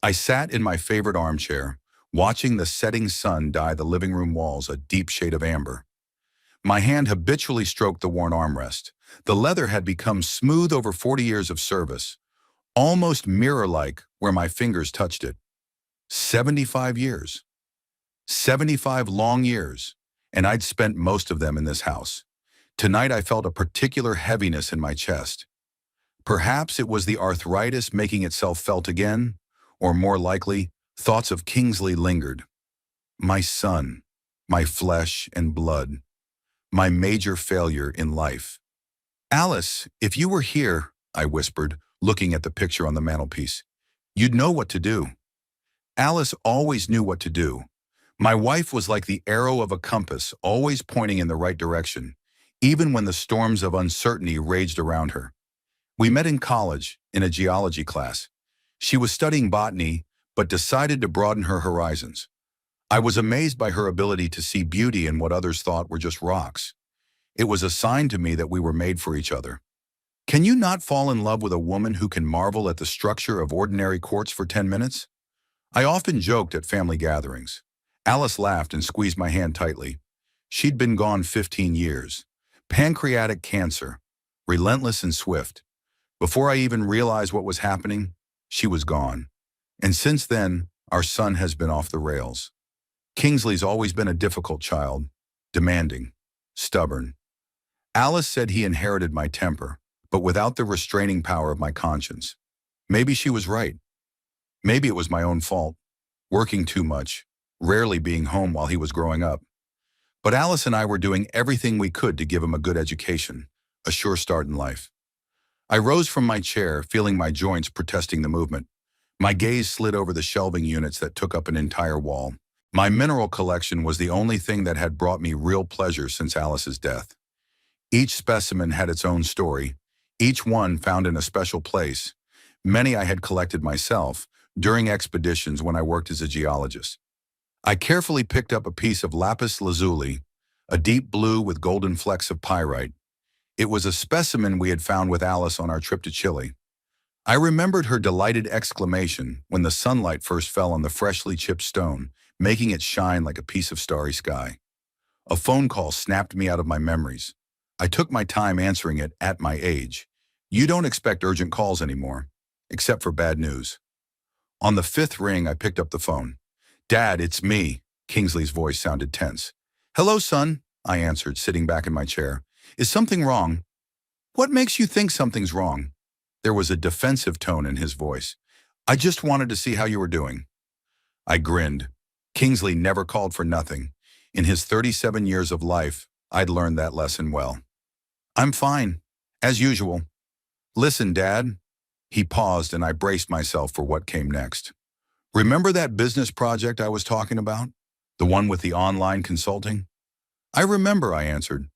I sat in my favorite armchair, watching the setting sun dye the living room walls a deep shade of amber. My hand habitually stroked the worn armrest. The leather had become smooth over 40 years of service, almost mirror-like where my fingers touched it. 75 years. 75 long years, and I'd spent most of them in this house. Tonight I felt a particular heaviness in my chest. Perhaps it was the arthritis making itself felt again, or more likely, thoughts of Kingsley lingered. My son, my flesh and blood, my major failure in life. Alice, if you were here, I whispered, looking at the picture on the mantelpiece, you'd know what to do. Alice always knew what to do. My wife was like the arrow of a compass, always pointing in the right direction, even when the storms of uncertainty raged around her. We met in college, in a geology class. She was studying botany, but decided to broaden her horizons. I was amazed by her ability to see beauty in what others thought were just rocks. It was a sign to me that we were made for each other. Can you not fall in love with a woman who can marvel at the structure of ordinary quartz for 10 minutes? I often joked at family gatherings. Alice laughed and squeezed my hand tightly. She'd been gone 15 years. Pancreatic cancer, relentless and swift. Before I even realized what was happening, she was gone. And since then, our son has been off the rails. Kingsley's always been a difficult child, demanding, stubborn. Alice said he inherited my temper, but without the restraining power of my conscience. Maybe she was right. Maybe it was my own fault, working too much, rarely being home while he was growing up. But Alice and I were doing everything we could to give him a good education, a sure start in life. I rose from my chair, feeling my joints protesting the movement. My gaze slid over the shelving units that took up an entire wall. My mineral collection was the only thing that had brought me real pleasure since Alice's death. Each specimen had its own story, each one found in a special place. Many I had collected myself during expeditions when I worked as a geologist. I carefully picked up a piece of lapis lazuli, a deep blue with golden flecks of pyrite. It was a specimen we had found with Alice on our trip to Chile. I remembered her delighted exclamation when the sunlight first fell on the freshly chipped stone, making it shine like a piece of starry sky. A phone call snapped me out of my memories. I took my time answering it at my age. You don't expect urgent calls anymore, except for bad news. On the fifth ring, I picked up the phone. Dad, it's me. Kingsley's voice sounded tense. Hello, son, I answered, sitting back in my chair. Is something wrong? What makes you think something's wrong? There was a defensive tone in his voice. I just wanted to see how you were doing. I grinned. Kingsley never called for nothing. In his 37 years of life, I'd learned that lesson well. I'm fine, as usual. Listen, Dad. He paused and I braced myself for what came next. Remember that business project I was talking about? The one with the online consulting? I remember, I answered.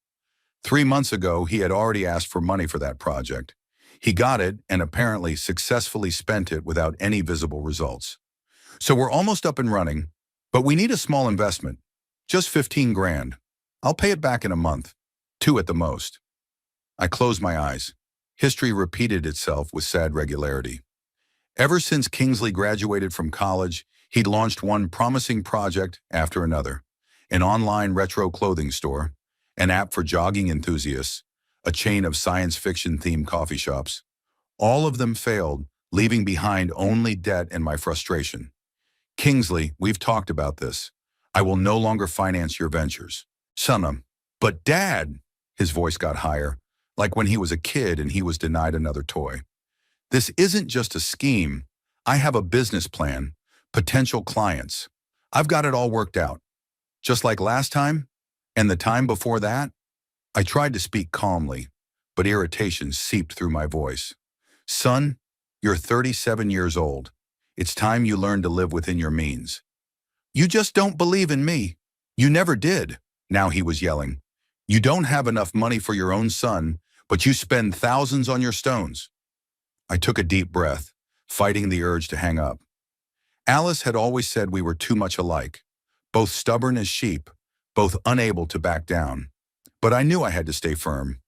3 months ago, he had already asked for money for that project. He got it and apparently successfully spent it without any visible results. So we're almost up and running, but we need a small investment. Just 15 grand. I'll pay it back in a month. 2 at the most. I closed my eyes. History repeated itself with sad regularity. Ever since Kingsley graduated from college, he'd launched one promising project after another. An online retro clothing store, an app for jogging enthusiasts, a chain of science fiction-themed coffee shops. All of them failed, leaving behind only debt and my frustration. Kingsley, we've talked about this. I will no longer finance your ventures. Son, but Dad, his voice got higher, like when he was a kid and he was denied another toy. This isn't just a scheme. I have a business plan, potential clients. I've got it all worked out. Just like last time, and the time before that. I tried to speak calmly, but irritation seeped through my voice. Son, you're 37 years old. It's time you learn to live within your means. You just don't believe in me. You never did, now he was yelling. You don't have enough money for your own son, but you spend thousands on your stones. I took a deep breath, fighting the urge to hang up. Alice had always said we were too much alike, both stubborn as sheep, both unable to back down. But I knew I had to stay firm.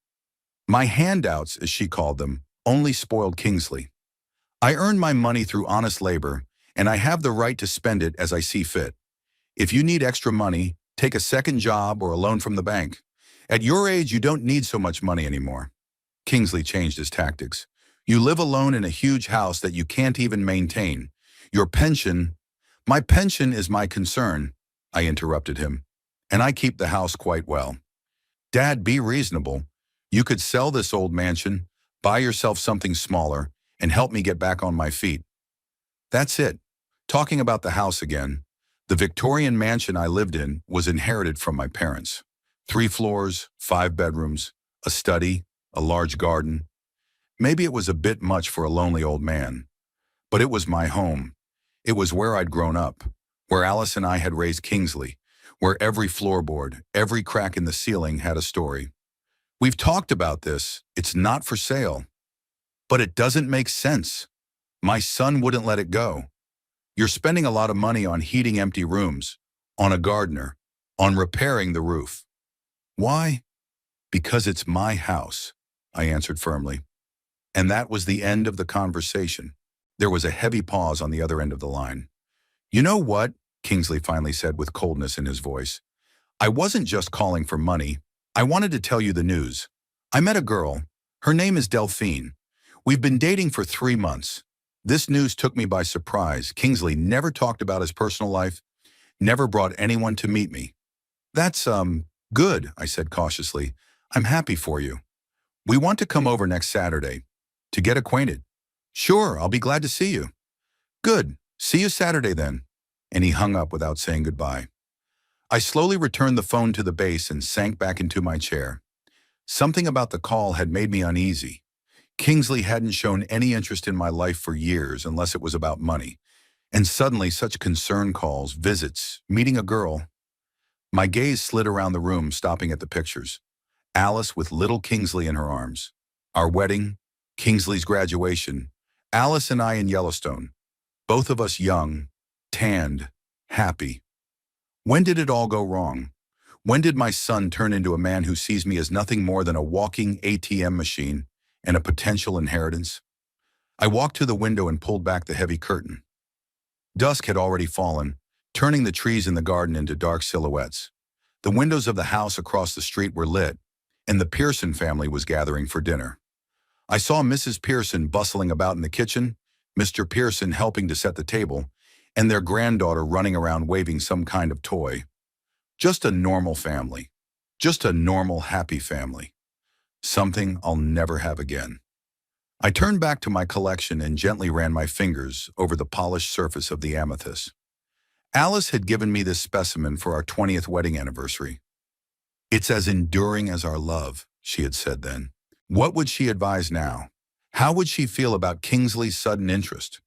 My handouts, as she called them, only spoiled Kingsley. I earned my money through honest labor, and I have the right to spend it as I see fit. If you need extra money, take a second job or a loan from the bank. At your age, you don't need so much money anymore." Kingsley changed his tactics. "You live alone in a huge house that you can't even maintain. Your pension—" "My pension is my concern," I interrupted him. "And I keep the house quite well." "Dad, be reasonable. You could sell this old mansion, buy yourself something smaller, and help me get back on my feet." That's it. Talking about the house again. The Victorian mansion I lived in was inherited from my parents. 3 floors, 5 bedrooms, a study, a large garden. Maybe it was a bit much for a lonely old man, but it was my home. It was where I'd grown up, where Alice and I had raised Kingsley, where every floorboard, every crack in the ceiling had a story. "We've talked about this. It's not for sale." "But it doesn't make sense. My son wouldn't let it go. You're spending a lot of money on heating empty rooms, on a gardener, on repairing the roof." "Why?" "Because it's my house," I answered firmly. And that was the end of the conversation. There was a heavy pause on the other end of the line. "You know what?" Kingsley finally said with coldness in his voice. "I wasn't just calling for money. I wanted to tell you the news. I met a girl. Her name is Delphine. We've been dating for 3 months. This news took me by surprise. Kingsley never talked about his personal life, never brought anyone to meet me." "That's, good," I said cautiously. "I'm happy for you. We want to come over next Saturday to get acquainted." "Sure, I'll be glad to see you." "Good. See you Saturday then." And he hung up without saying goodbye. I slowly returned the phone to the base and sank back into my chair. Something about the call had made me uneasy. Kingsley hadn't shown any interest in my life for years unless it was about money. And suddenly such concern calls, visits, meeting a girl. My gaze slid around the room, stopping at the pictures. Alice with little Kingsley in her arms. Our wedding, Kingsley's graduation, Alice and I in Yellowstone. Both of us young, tanned, happy. When did it all go wrong? When did my son turn into a man who sees me as nothing more than a walking ATM machine and a potential inheritance? I walked to the window and pulled back the heavy curtain. Dusk had already fallen, turning the trees in the garden into dark silhouettes. The windows of the house across the street were lit, and the Pearson family was gathering for dinner. I saw Mrs. Pearson bustling about in the kitchen, Mr. Pearson helping to set the table, and their granddaughter running around waving some kind of toy. Just a normal family. Just a normal, happy family. Something I'll never have again. I turned back to my collection and gently ran my fingers over the polished surface of the amethyst. Alice had given me this specimen for our 20th wedding anniversary. "It's as enduring as our love," she had said then. What would she advise now? How would she feel about Kingsley's sudden interest?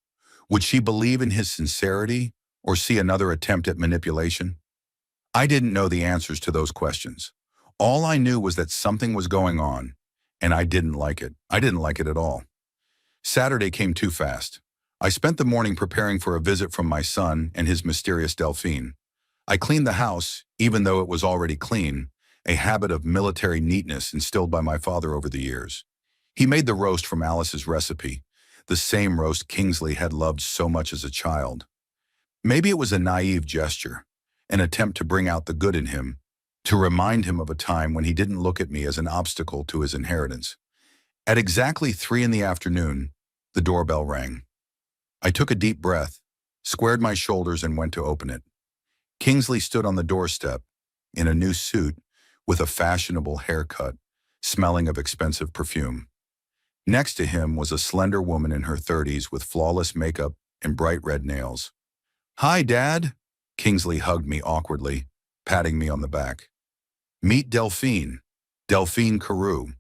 Would she believe in his sincerity or see another attempt at manipulation? I didn't know the answers to those questions. All I knew was that something was going on, and I didn't like it. I didn't like it at all. Saturday came too fast. I spent the morning preparing for a visit from my son and his mysterious Delphine. I cleaned the house, even though it was already clean, a habit of military neatness instilled by my father over the years. He made the roast from Alice's recipe, the same roast Kingsley had loved so much as a child. Maybe it was a naive gesture, an attempt to bring out the good in him, to remind him of a time when he didn't look at me as an obstacle to his inheritance. At exactly 3 in the afternoon, the doorbell rang. I took a deep breath, squared my shoulders, and went to open it. Kingsley stood on the doorstep, in a new suit, with a fashionable haircut, smelling of expensive perfume. Next to him was a slender woman in her 30s with flawless makeup and bright red nails. "Hi, Dad." Kingsley hugged me awkwardly, patting me on the back. "Meet Delphine, Delphine Carew."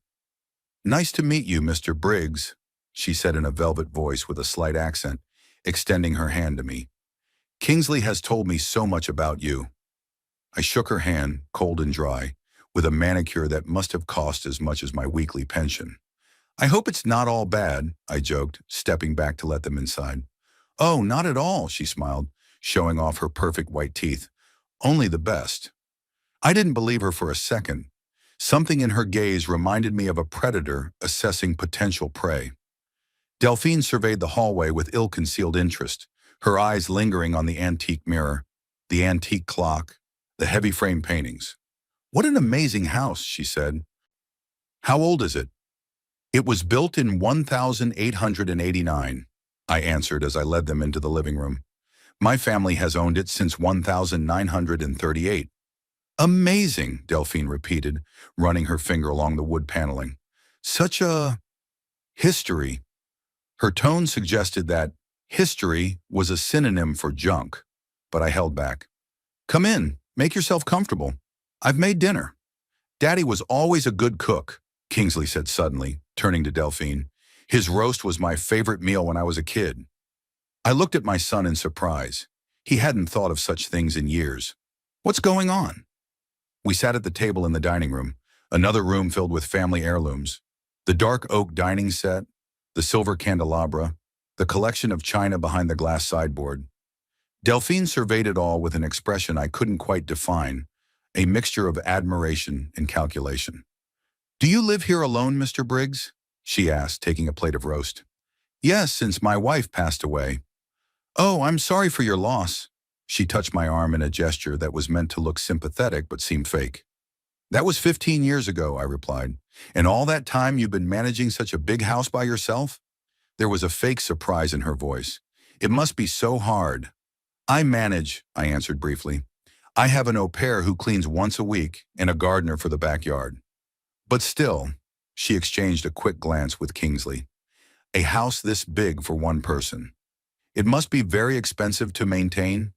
"Nice to meet you, Mr. Briggs," she said in a velvet voice with a slight accent, extending her hand to me. "Kingsley has told me so much about you." I shook her hand, cold and dry, with a manicure that must have cost as much as my weekly pension. "I hope it's not all bad," I joked, stepping back to let them inside. "Oh, not at all," she smiled, showing off her perfect white teeth. "Only the best." I didn't believe her for a second. Something in her gaze reminded me of a predator assessing potential prey. Delphine surveyed the hallway with ill-concealed interest, her eyes lingering on the antique mirror, the antique clock, the heavy frame paintings. "What an amazing house," she said. "How old is it?" "It was built in 1889, I answered as I led them into the living room. "My family has owned it since 1938. "Amazing," Delphine repeated, running her finger along the wood paneling. "Such a history." Her tone suggested that history was a synonym for junk, but I held back. "Come in, make yourself comfortable. I've made dinner." "Daddy was always a good cook," Kingsley said suddenly, turning to Delphine. "His roast was my favorite meal when I was a kid." I looked at my son in surprise. He hadn't thought of such things in years. "What's going on?" We sat at the table in the dining room, another room filled with family heirlooms. The dark oak dining set, the silver candelabra, the collection of china behind the glass sideboard. Delphine surveyed it all with an expression I couldn't quite define, a mixture of admiration and calculation. "Do you live here alone, Mr. Briggs?" she asked, taking a plate of roast. "Yes, since my wife passed away." "Oh, I'm sorry for your loss." She touched my arm in a gesture that was meant to look sympathetic but seemed fake. "That was 15 years ago," I replied. "And all that time you've been managing such a big house by yourself?" There was a fake surprise in her voice. "It must be so hard." "I manage," I answered briefly. "I have an au pair who cleans once a week and a gardener for the backyard." "But still," she exchanged a quick glance with Kingsley. "A house this big for one person. It must be very expensive to maintain."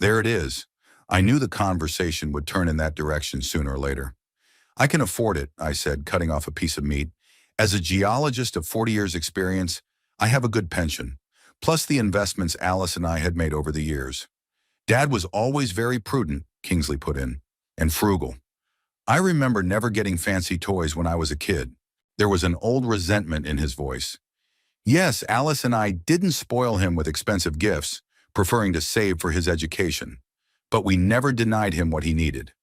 There it is. I knew the conversation would turn in that direction sooner or later. "I can afford it," I said, cutting off a piece of meat. "As a geologist of 40 years' experience, I have a good pension, plus the investments Alice and I had made over the years." "Dad was always very prudent," Kingsley put in, "and frugal. I remember never getting fancy toys when I was a kid." There was an old resentment in his voice. "Yes, Alice and I didn't spoil him with expensive gifts, preferring to save for his education. But we never denied him what he needed.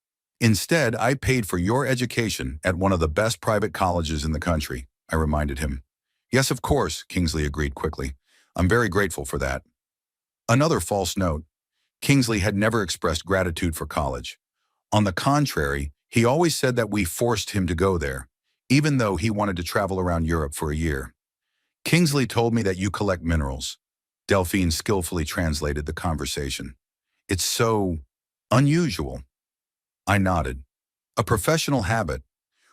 Instead, I paid for your education at one of the best private colleges in the country," I reminded him. "Yes, of course," Kingsley agreed quickly. "I'm very grateful for that." Another false note. Kingsley had never expressed gratitude for college. On the contrary, he always said that we forced him to go there, even though he wanted to travel around Europe for a year. "Kingsley told me that you collect minerals." Delphine skillfully translated the conversation. "It's so unusual." I nodded. "A professional habit.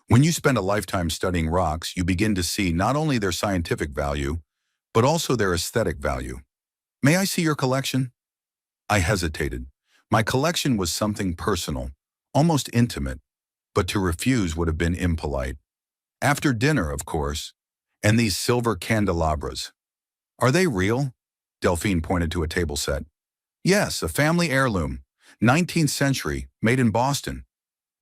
When you spend a lifetime studying rocks, you begin to see not only their scientific value, but also their aesthetic value." "May I see your collection?" I hesitated. My collection was something personal, almost intimate, but to refuse would have been impolite. "After dinner, of course. And these silver candelabras. Are they real?" Delphine pointed to a table set. "Yes, a family heirloom. 19th century, made in Boston."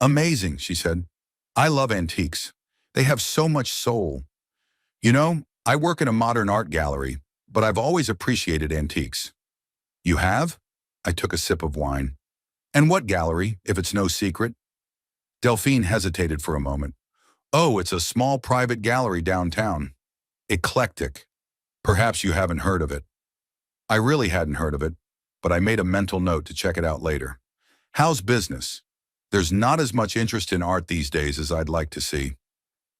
"Amazing," she said. "I love antiques. They have so much soul. You know, I work in a modern art gallery, but I've always appreciated antiques." "You have?" I took a sip of wine. "And what gallery, if it's no secret?" Delphine hesitated for a moment. "Oh, it's a small private gallery downtown. Eclectic. Perhaps you haven't heard of it." I really hadn't heard of it, but I made a mental note to check it out later. "How's business?" "There's not as much interest in art these days as I'd like to see."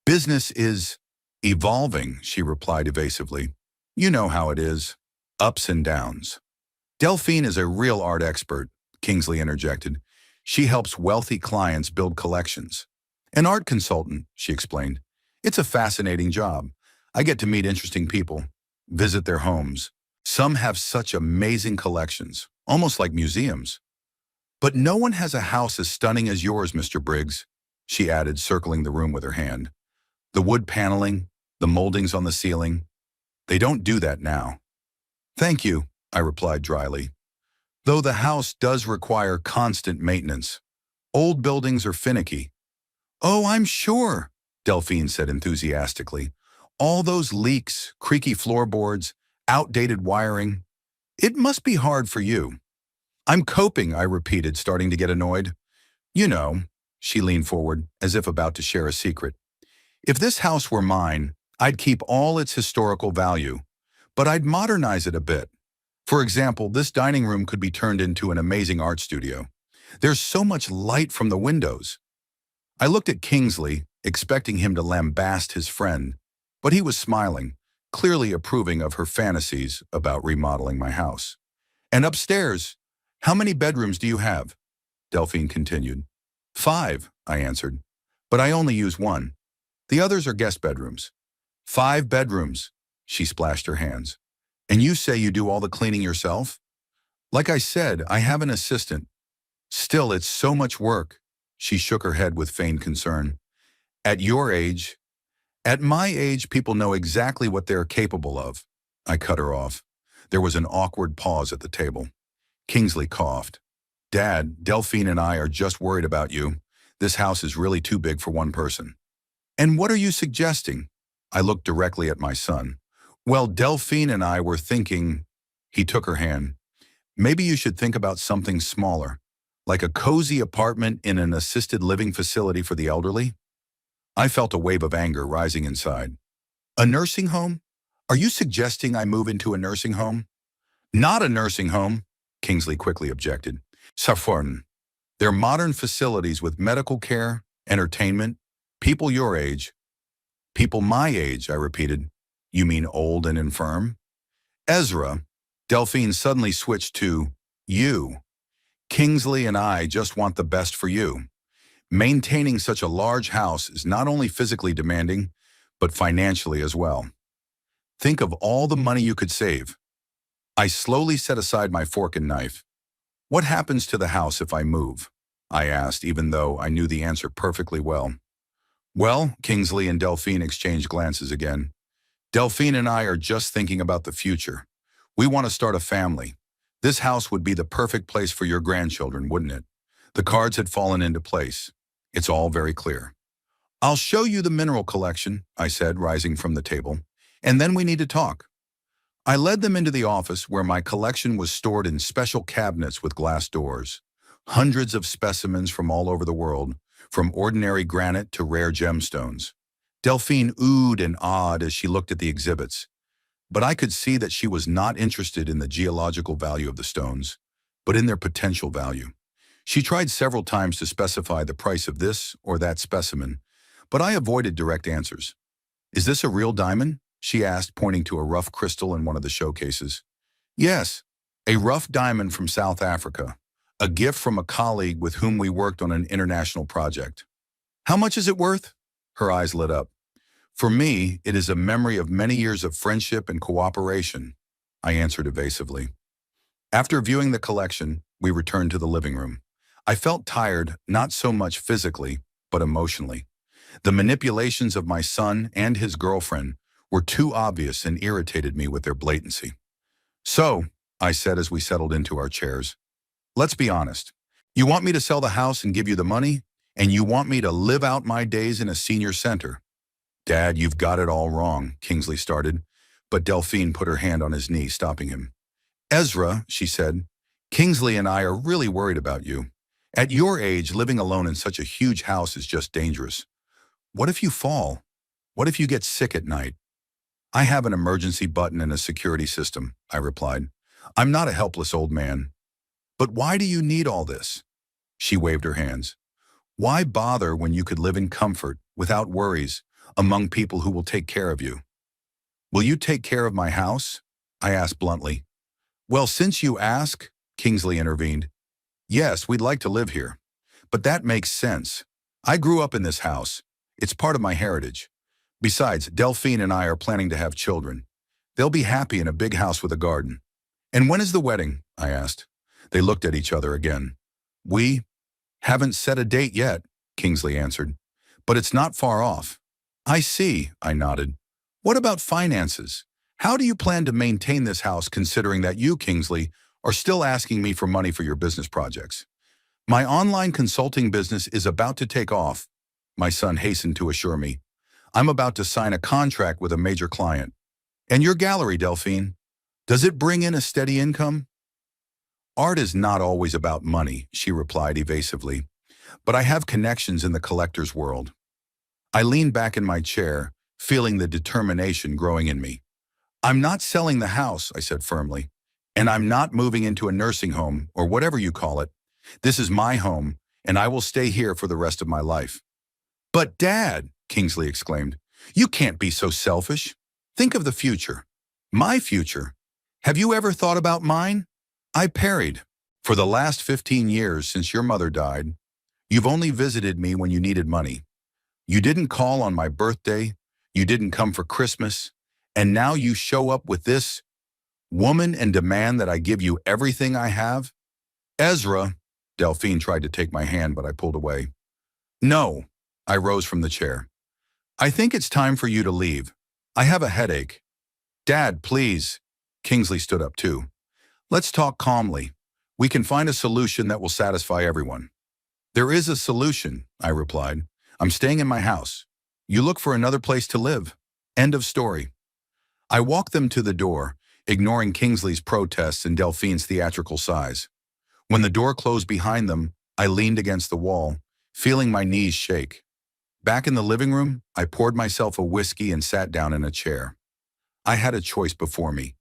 "Business is evolving," she replied evasively. "You know how it is. Ups and downs." "Delphine is a real art expert," Kingsley interjected. "She helps wealthy clients build collections." "An art consultant," she explained. "It's a fascinating job. I get to meet interesting people, visit their homes. Some have such amazing collections, almost like museums. But no one has a house as stunning as yours, Mr. Briggs," she added, circling the room with her hand. "The wood paneling, the moldings on the ceiling, they don't do that now." "Thank you," I replied dryly. "Though the house does require constant maintenance. Old buildings are finicky." "Oh, I'm sure," Delphine said enthusiastically. "All those leaks, creaky floorboards, outdated wiring. It must be hard for you." "I'm coping," I repeated, starting to get annoyed. "You know," she leaned forward, as if about to share a secret. "If this house were mine, I'd keep all its historical value, but I'd modernize it a bit. For example, this dining room could be turned into an amazing art studio. There's so much light from the windows. I looked at Kingsley, expecting him to lambast his friend, but he was smiling, clearly approving of her fantasies about remodeling my house. And upstairs, how many bedrooms do you have? Delphine continued. 5, I answered, but I only use one. The others are guest bedrooms. 5 bedrooms, she splashed her hands. And you say you do all the cleaning yourself? Like I said, I have an assistant. Still, it's so much work. She shook her head with feigned concern. At your age, at my age, people know exactly what they're capable of. I cut her off. There was an awkward pause at the table. Kingsley coughed. Dad, Delphine and I are just worried about you. This house is really too big for one person. And what are you suggesting? I looked directly at my son. Well, Delphine and I were thinking, he took her hand, maybe you should think about something smaller, like a cozy apartment in an assisted living facility for the elderly. I felt a wave of anger rising inside. A nursing home? Are you suggesting I move into a nursing home? Not a nursing home, Kingsley quickly objected. Safforn. They're modern facilities with medical care, entertainment, people your age. People my age, I repeated. You mean old and infirm? Ezra, Delphine suddenly switched to you. Kingsley and I just want the best for you. Maintaining such a large house is not only physically demanding, but financially as well. Think of all the money you could save. I slowly set aside my fork and knife. What happens to the house if I move? I asked, even though I knew the answer perfectly well. Well, Kingsley and Delphine exchanged glances again. Delphine and I are just thinking about the future. We want to start a family. This house would be the perfect place for your grandchildren, wouldn't it? The cards had fallen into place. It's all very clear. I'll show you the mineral collection, I said, rising from the table. And then we need to talk. I led them into the office where my collection was stored in special cabinets with glass doors. Hundreds of specimens from all over the world, from ordinary granite to rare gemstones. Delphine oohed and awed as she looked at the exhibits, but I could see that she was not interested in the geological value of the stones, but in their potential value. She tried several times to specify the price of this or that specimen, but I avoided direct answers. Is this a real diamond? She asked, pointing to a rough crystal in one of the showcases. Yes, a rough diamond from South Africa, a gift from a colleague with whom we worked on an international project. How much is it worth? Her eyes lit up. For me, it is a memory of many years of friendship and cooperation, I answered evasively. After viewing the collection, we returned to the living room. I felt tired, not so much physically, but emotionally. The manipulations of my son and his girlfriend were too obvious and irritated me with their blatancy. So, I said as we settled into our chairs, let's be honest. You want me to sell the house and give you the money, and you want me to live out my days in a senior center. Dad, you've got it all wrong, Kingsley started, but Delphine put her hand on his knee, stopping him. Ezra, she said, Kingsley and I are really worried about you. At your age, living alone in such a huge house is just dangerous. What if you fall? What if you get sick at night? I have an emergency button and a security system, I replied. I'm not a helpless old man. But why do you need all this? She waved her hands. Why bother when you could live in comfort, without worries, among people who will take care of you? Will you take care of my house? I asked bluntly. Well, since you ask, Kingsley intervened. Yes, we'd like to live here. But that makes sense. I grew up in this house. It's part of my heritage. Besides, Delphine and I are planning to have children. They'll be happy in a big house with a garden. And when is the wedding? I asked. They looked at each other again. We haven't set a date yet, Kingsley answered. But it's not far off. I see, I nodded. What about finances? How do you plan to maintain this house considering that you, Kingsley, are still asking me for money for your business projects? My online consulting business is about to take off, my son hastened to assure me. I'm about to sign a contract with a major client. And your gallery, Delphine, does it bring in a steady income? Art is not always about money, she replied evasively, but I have connections in the collector's world. I leaned back in my chair, feeling the determination growing in me. I'm not selling the house, I said firmly, And I'm not moving into a nursing home or whatever you call it. This is my home, and I will stay here for the rest of my life. But Dad, Kingsley exclaimed, you can't be so selfish. Think of the future. My future. Have you ever thought about mine? I parried. For the last 15 years since your mother died, you've only visited me when you needed money. You didn't call on my birthday, you didn't come for Christmas, and now you show up with this woman and demand that I give you everything I have? Ezra, Delphine tried to take my hand, but I pulled away. No, I rose from the chair. I think it's time for you to leave. I have a headache. Dad, please. Kingsley stood up too. Let's talk calmly. We can find a solution that will satisfy everyone. There is a solution, I replied. I'm staying in my house. You look for another place to live. End of story. I walked them to the door, ignoring Kingsley's protests and Delphine's theatrical sighs. When the door closed behind them, I leaned against the wall, feeling my knees shake. Back in the living room, I poured myself a whiskey and sat down in a chair. I had a choice before me.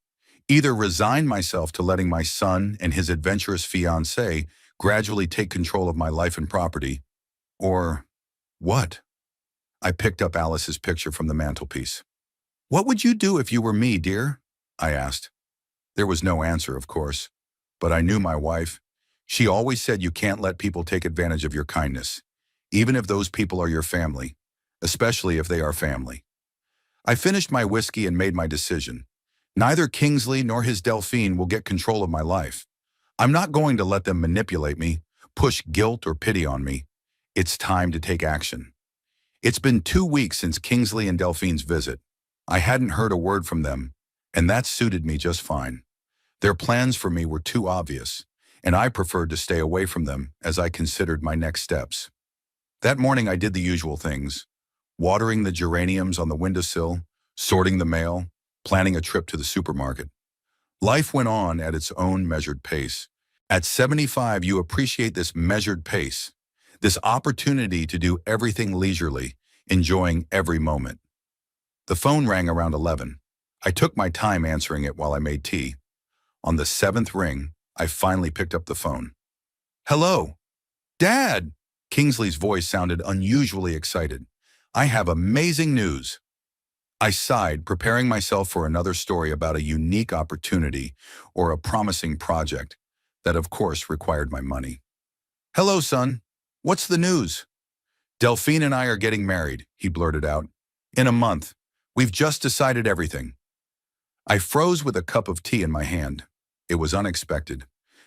Either resign myself to letting my son and his adventurous fiancée gradually take control of my life and property, or what? I picked up Alice's picture from the mantelpiece. What would you do if you were me, dear? I asked. There was no answer, of course, but I knew my wife. She always said you can't let people take advantage of your kindness, even if those people are your family, especially if they are family. I finished my whiskey and made my decision. Neither Kingsley nor his Delphine will get control of my life. I'm not going to let them manipulate me, push guilt or pity on me. It's time to take action. It's been 2 weeks since Kingsley and Delphine's visit. I hadn't heard a word from them, and that suited me just fine. Their plans for me were too obvious, and I preferred to stay away from them as I considered my next steps. That morning I did the usual things, watering the geraniums on the windowsill, sorting the mail, planning a trip to the supermarket. Life went on at its own measured pace. At 75, you appreciate this measured pace, this opportunity to do everything leisurely, enjoying every moment. The phone rang around 11. I took my time answering it while I made tea. On the 7th ring, I finally picked up the phone. Hello? Dad! Kingsley's voice sounded unusually excited. I have amazing news. I sighed, preparing myself for another story about a unique opportunity or a promising project that, of course, required my money. Hello, son. What's the news? Delphine and I are getting married, he blurted out. In a month. We've just decided everything. I froze with a cup of tea in my hand. It was unexpected.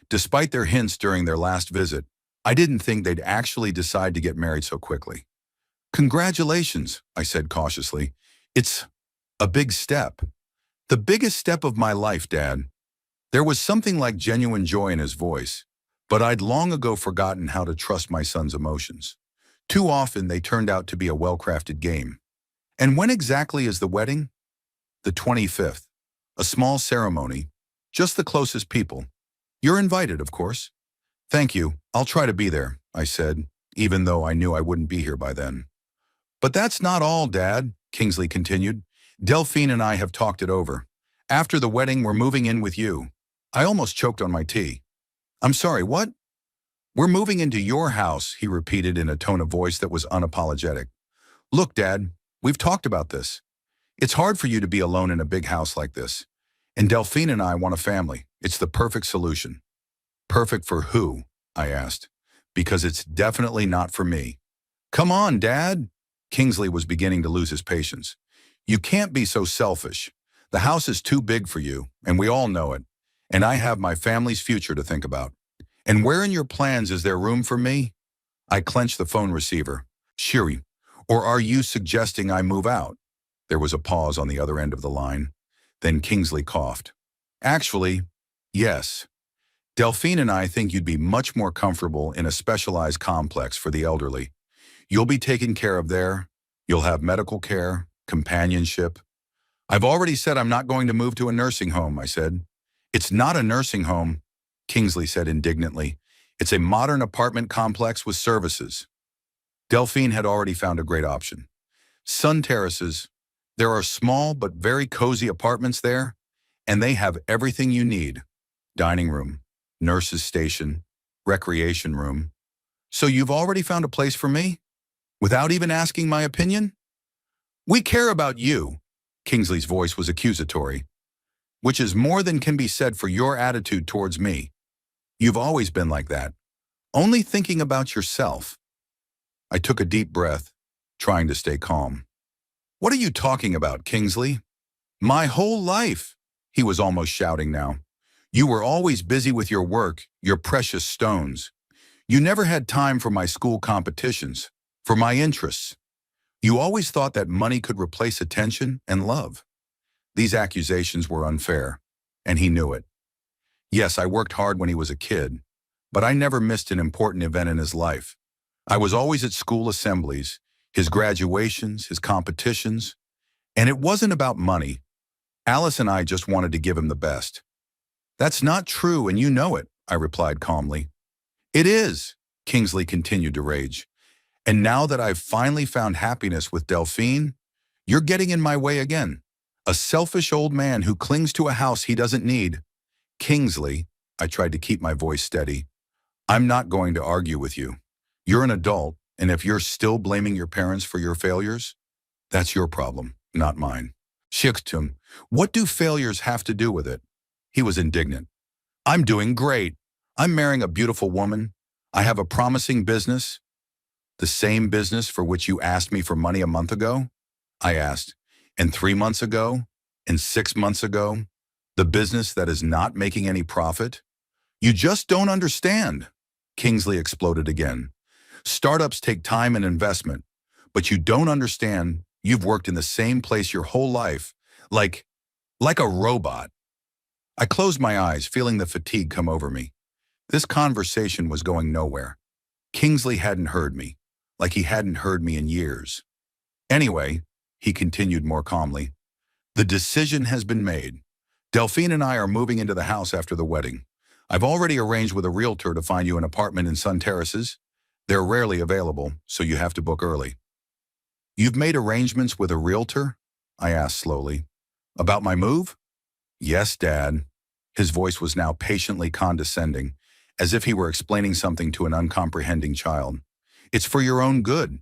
Despite their hints during their last visit, I didn't think they'd actually decide to get married so quickly. Congratulations, I said cautiously. It's a big step. The biggest step of my life, Dad. There was something like genuine joy in his voice, but I'd long ago forgotten how to trust my son's emotions. Too often they turned out to be a well-crafted game. And when exactly is the wedding? The 25th. A small ceremony. Just the closest people. You're invited, of course. Thank you. I'll try to be there, I said, even though I knew I wouldn't be here by then. But that's not all, Dad, Kingsley continued. Delphine and I have talked it over. After the wedding, we're moving in with you. I almost choked on my tea. I'm sorry, what? We're moving into your house, he repeated in a tone of voice that was unapologetic. Look, Dad, we've talked about this. It's hard for you to be alone in a big house like this. And Delphine and I want a family. It's the perfect solution. Perfect for who? I asked. Because it's definitely not for me. Come on, Dad. Kingsley was beginning to lose his patience. You can't be so selfish. The house is too big for you, and we all know it. And I have my family's future to think about. And where in your plans is there room for me? I clenched the phone receiver. Shiri, or are you suggesting I move out? There was a pause on the other end of the line. Then Kingsley coughed. Actually, yes. Delphine and I think you'd be much more comfortable in a specialized complex for the elderly. You'll be taken care of there. You'll have medical care, companionship. I've already said I'm not going to move to a nursing home, I said. It's not a nursing home, Kingsley said indignantly. It's a modern apartment complex with services. Delphine had already found a great option. Sun Terraces. There are small but very cozy apartments there, and they have everything you need. dining room, nurse's station, recreation room. So you've already found a place for me? Without even asking my opinion? We care about you. Kingsley's voice was accusatory, which is more than can be said for your attitude towards me. You've always been like that, only thinking about yourself. I took a deep breath, trying to stay calm. What are you talking about, Kingsley? My whole life, he was almost shouting now. You were always busy with your work, your precious stones. You never had time for my school competitions, for my interests. You always thought that money could replace attention and love. These accusations were unfair, and he knew it. Yes, I worked hard when he was a kid, but I never missed an important event in his life. I was always at school assemblies, his graduations, his competitions, and it wasn't about money. Alice and I just wanted to give him the best. That's not true, and you know it, I replied calmly. It is, Kingsley continued to rage. And now that I've finally found happiness with Delphine, you're getting in my way again. A selfish old man who clings to a house he doesn't need. Kingsley, I tried to keep my voice steady. I'm not going to argue with you. You're an adult, and if you're still blaming your parents for your failures, that's your problem, not mine. Shiktum, what do failures have to do with it? He was indignant. I'm doing great. I'm marrying a beautiful woman. I have a promising business. The same business for which you asked me for money a month ago? I asked. And 3 months ago? And 6 months ago? The business that is not making any profit? You just don't understand. Kingsley exploded again. Startups take time and investment, but you don't understand you've worked in the same place your whole life, like a robot. I closed my eyes, feeling the fatigue come over me. This conversation was going nowhere. Kingsley hadn't heard me, like he hadn't heard me in years. Anyway, he continued more calmly, the decision has been made. Delphine and I are moving into the house after the wedding. I've already arranged with a realtor to find you an apartment in Sun Terraces. They're rarely available, so you have to book early. You've made arrangements with a realtor? I asked slowly. About my move? Yes, Dad. His voice was now patiently condescending, as if he were explaining something to an uncomprehending child. It's for your own good.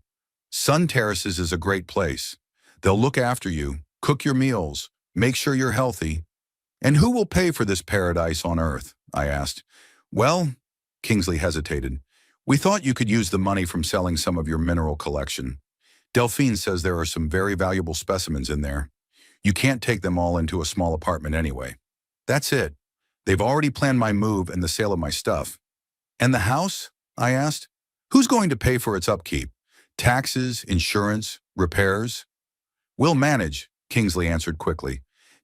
Sun Terraces is a great place. They'll look after you, cook your meals, make sure you're healthy. And who will pay for this paradise on earth? I asked. Well, Kingsley hesitated. We thought you could use the money from selling some of your mineral collection. Delphine says there are some very valuable specimens in there. You can't take them all into a small apartment anyway. That's it. They've already planned my move and the sale of my stuff. And the house? I asked. Who's going to pay for its upkeep? Taxes, insurance, repairs? We'll manage, Kingsley answered quickly.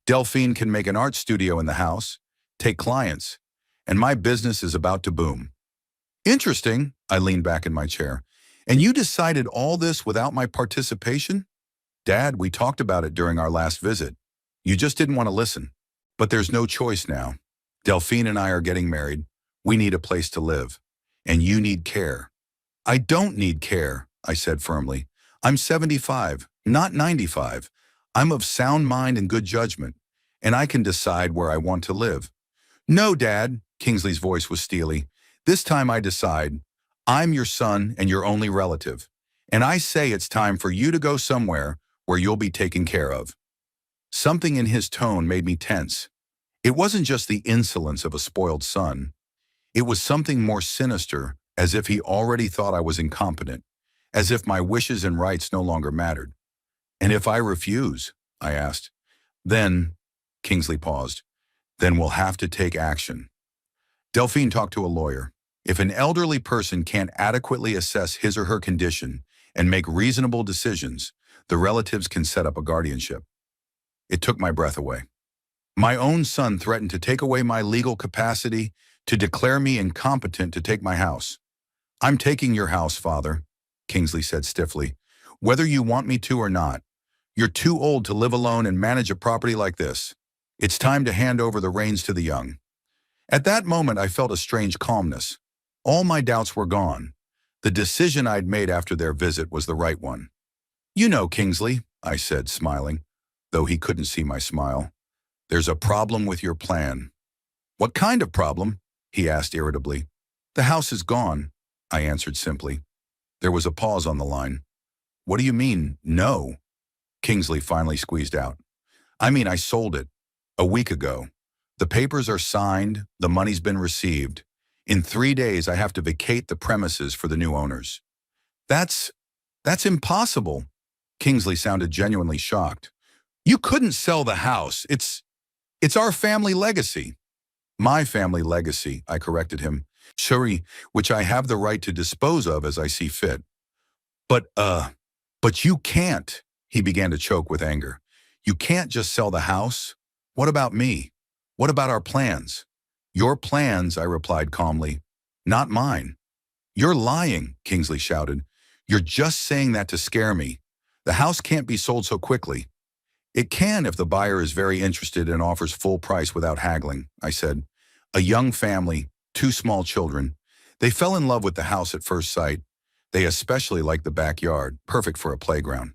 Delphine can make an art studio in the house, take clients, and my business is about to boom. Interesting, I leaned back in my chair. And you decided all this without my participation? Dad, we talked about it during our last visit. You just didn't want to listen. But there's no choice now. Delphine and I are getting married. We need a place to live. And you need care. I don't need care, I said firmly. I'm 75, not 95. I'm of sound mind and good judgment, and I can decide where I want to live. No, Dad, Kingsley's voice was steely. This time I decide. I'm your son and your only relative, and I say it's time for you to go somewhere where you'll be taken care of. Something in his tone made me tense. It wasn't just the insolence of a spoiled son. It was something more sinister, as if he already thought I was incompetent, as if my wishes and rights no longer mattered. And if I refuse, I asked, then, Kingsley paused, then we'll have to take action. Delphine talked to a lawyer. If an elderly person can't adequately assess his or her condition and make reasonable decisions, the relatives can set up a guardianship. It took my breath away. My own son threatened to take away my legal capacity, to declare me incompetent to take my house. I'm taking your house, Father, Kingsley said stiffly, whether you want me to or not. You're too old to live alone and manage a property like this. It's time to hand over the reins to the young. At that moment, I felt a strange calmness. All my doubts were gone. The decision I'd made after their visit was the right one. You know, Kingsley, I said, smiling, though he couldn't see my smile. There's a problem with your plan. What kind of problem? He asked irritably. The house is gone, I answered simply. There was a pause on the line. What do you mean, no? Kingsley finally squeezed out. I mean, I sold it a week ago. The papers are signed, the money's been received. In 3 days, I have to vacate the premises for the new owners. That's impossible. Kingsley sounded genuinely shocked. You couldn't sell the house. It's our family legacy. My family legacy, I corrected him. Sure, which I have the right to dispose of as I see fit. But you can't, he began to choke with anger. You can't just sell the house. What about me? What about our plans? Your plans, I replied calmly. Not mine. You're lying, Kingsley shouted. You're just saying that to scare me. The house can't be sold so quickly. It can if the buyer is very interested and offers full price without haggling, I said. A young family, 2 small children. They fell in love with the house at first sight. They especially liked the backyard, perfect for a playground.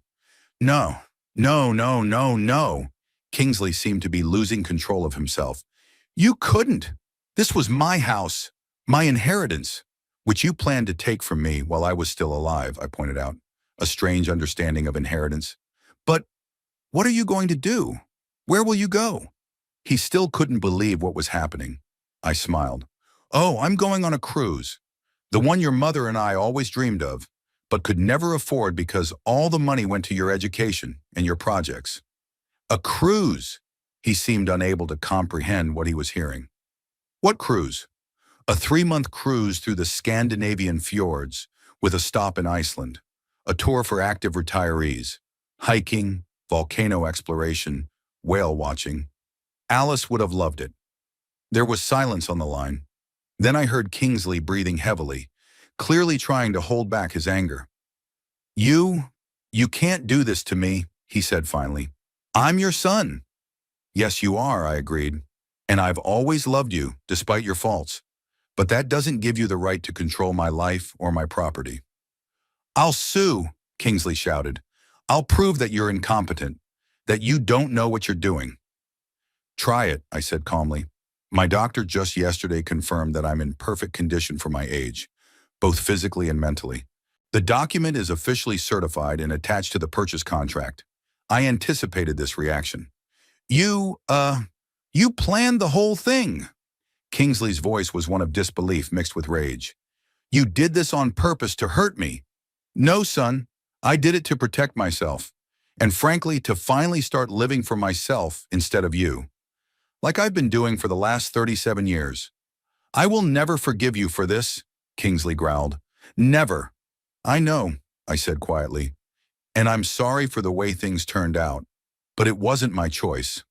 No, no, no, no, no. Kingsley seemed to be losing control of himself. You couldn't. This was my house, my inheritance, which you planned to take from me while I was still alive, I pointed out. A strange understanding of inheritance. But what are you going to do? Where will you go? He still couldn't believe what was happening. I smiled. Oh, I'm going on a cruise. The one your mother and I always dreamed of, but could never afford because all the money went to your education and your projects. A cruise! He seemed unable to comprehend what he was hearing. What cruise? A 3-month cruise through the Scandinavian fjords with a stop in Iceland. A tour for active retirees. Hiking, volcano exploration, whale watching. Alice would have loved it. There was silence on the line. Then I heard Kingsley breathing heavily, clearly trying to hold back his anger. You can't do this to me, he said finally. I'm your son. Yes, you are, I agreed. And I've always loved you, despite your faults. But that doesn't give you the right to control my life or my property. I'll sue, Kingsley shouted. I'll prove that you're incompetent, that you don't know what you're doing. Try it, I said calmly. My doctor just yesterday confirmed that I'm in perfect condition for my age, both physically and mentally. The document is officially certified and attached to the purchase contract. I anticipated this reaction. You planned the whole thing. Kingsley's voice was one of disbelief mixed with rage. You did this on purpose to hurt me. No, son, I did it to protect myself. And frankly, to finally start living for myself instead of you. Like I've been doing for the last 37 years. I will never forgive you for this, Kingsley growled. Never. I know, I said quietly. And I'm sorry for the way things turned out. But it wasn't my choice.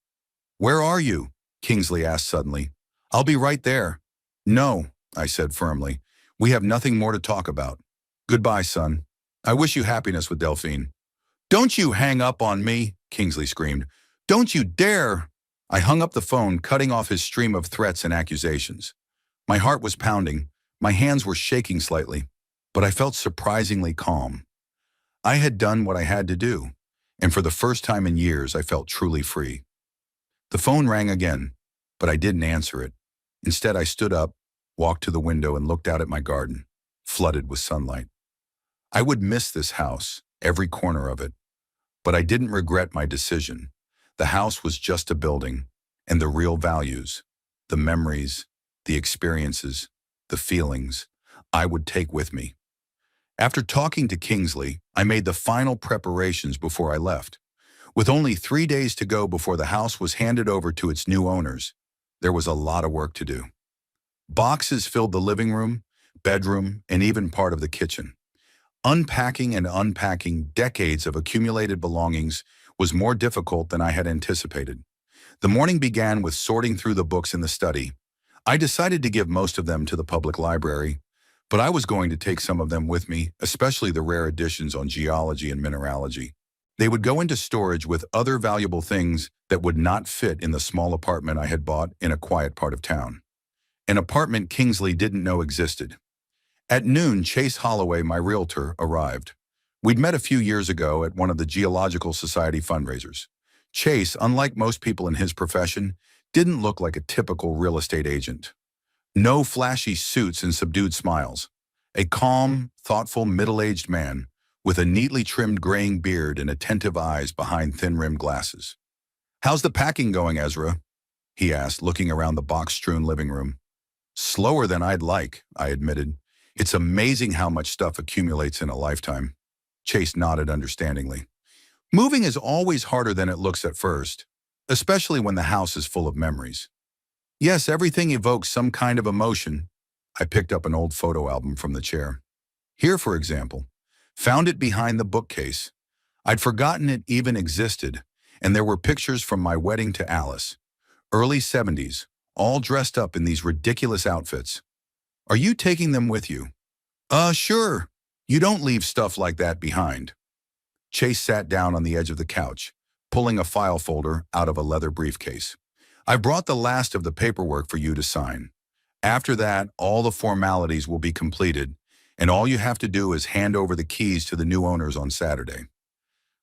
Where are you? Kingsley asked suddenly. I'll be right there. No, I said firmly. We have nothing more to talk about. Goodbye, son. I wish you happiness with Delphine. Don't you hang up on me, Kingsley screamed. Don't you dare! I hung up the phone, cutting off his stream of threats and accusations. My heart was pounding, my hands were shaking slightly, but I felt surprisingly calm. I had done what I had to do, and for the first time in years, I felt truly free. The phone rang again, but I didn't answer it. Instead, I stood up, walked to the window, and looked out at my garden, flooded with sunlight. I would miss this house, every corner of it, but I didn't regret my decision. The house was just a building, and the real values, the memories, the experiences, the feelings, I would take with me. After talking to Kingsley, I made the final preparations before I left. With only 3 days to go before the house was handed over to its new owners, there was a lot of work to do. Boxes filled the living room, bedroom, and even part of the kitchen. Unpacking and unpacking decades of accumulated belongings was more difficult than I had anticipated. The morning began with sorting through the books in the study. I decided to give most of them to the public library, but I was going to take some of them with me, especially the rare editions on geology and mineralogy. They would go into storage with other valuable things that would not fit in the small apartment I had bought in a quiet part of town. An apartment Kingsley didn't know existed. At noon, Chase Holloway, my realtor, arrived. We'd met a few years ago at one of the Geological Society fundraisers. Chase, unlike most people in his profession, didn't look like a typical real estate agent. No flashy suits and subdued smiles. A calm, thoughtful, middle-aged man with a neatly trimmed graying beard and attentive eyes behind thin-rimmed glasses. "How's the packing going, Ezra?" he asked, looking around the box-strewn living room. "Slower than I'd like," I admitted. "It's amazing how much stuff accumulates in a lifetime." Chase nodded understandingly. "Moving is always harder than it looks at first, especially when the house is full of memories. Yes, everything evokes some kind of emotion." I picked up an old photo album from the chair. Here, for example, found it behind the bookcase. I'd forgotten it even existed, and there were pictures from my wedding to Alice, early 70s, all dressed up in these ridiculous outfits. "Are you taking them with you?" Sure. You don't leave stuff like that behind." Chase sat down on the edge of the couch, pulling a file folder out of a leather briefcase. "I brought the last of the paperwork for you to sign. After that, all the formalities will be completed, and all you have to do is hand over the keys to the new owners on Saturday."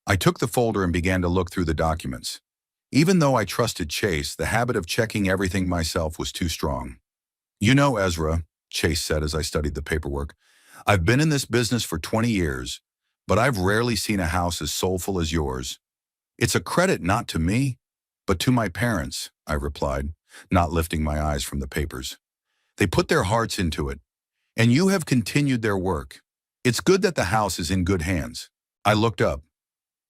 I took the folder and began to look through the documents. Even though I trusted Chase, the habit of checking everything myself was too strong. "You know, Ezra," Chase said as I studied the paperwork, "I've been in this business for 20 years, but I've rarely seen a house as soulful as yours. It's a credit not to me, but to my parents," I replied, not lifting my eyes from the papers. "They put their hearts into it, and you have continued their work. It's good that the house is in good hands." I looked up.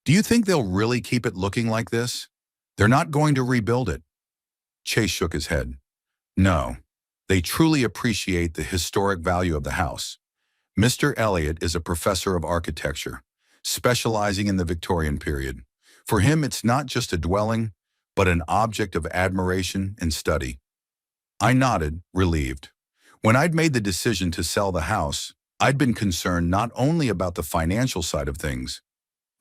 "Do you think they'll really keep it looking like this? They're not going to rebuild it?" Chase shook his head. "No, they truly appreciate the historic value of the house. Mr. Elliott is a professor of architecture, specializing in the Victorian period. For him, it's not just a dwelling, but an object of admiration and study." I nodded, relieved. When I'd made the decision to sell the house, I'd been concerned not only about the financial side of things,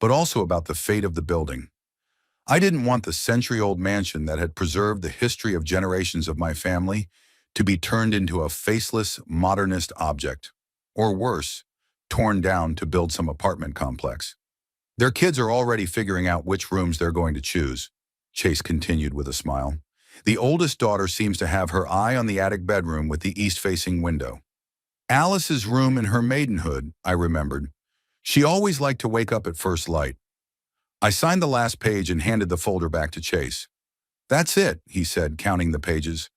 but also about the fate of the building. I didn't want the century-old mansion that had preserved the history of generations of my family to be turned into a faceless, modernist object, or worse, torn down to build some apartment complex. "Their kids are already figuring out which rooms they're going to choose," Chase continued with a smile. "The oldest daughter seems to have her eye on the attic bedroom with the east-facing window. Alice's room in her maidenhood," I remembered. "She always liked to wake up at first light." I signed the last page and handed the folder back to Chase. "That's it," he said, counting the pages.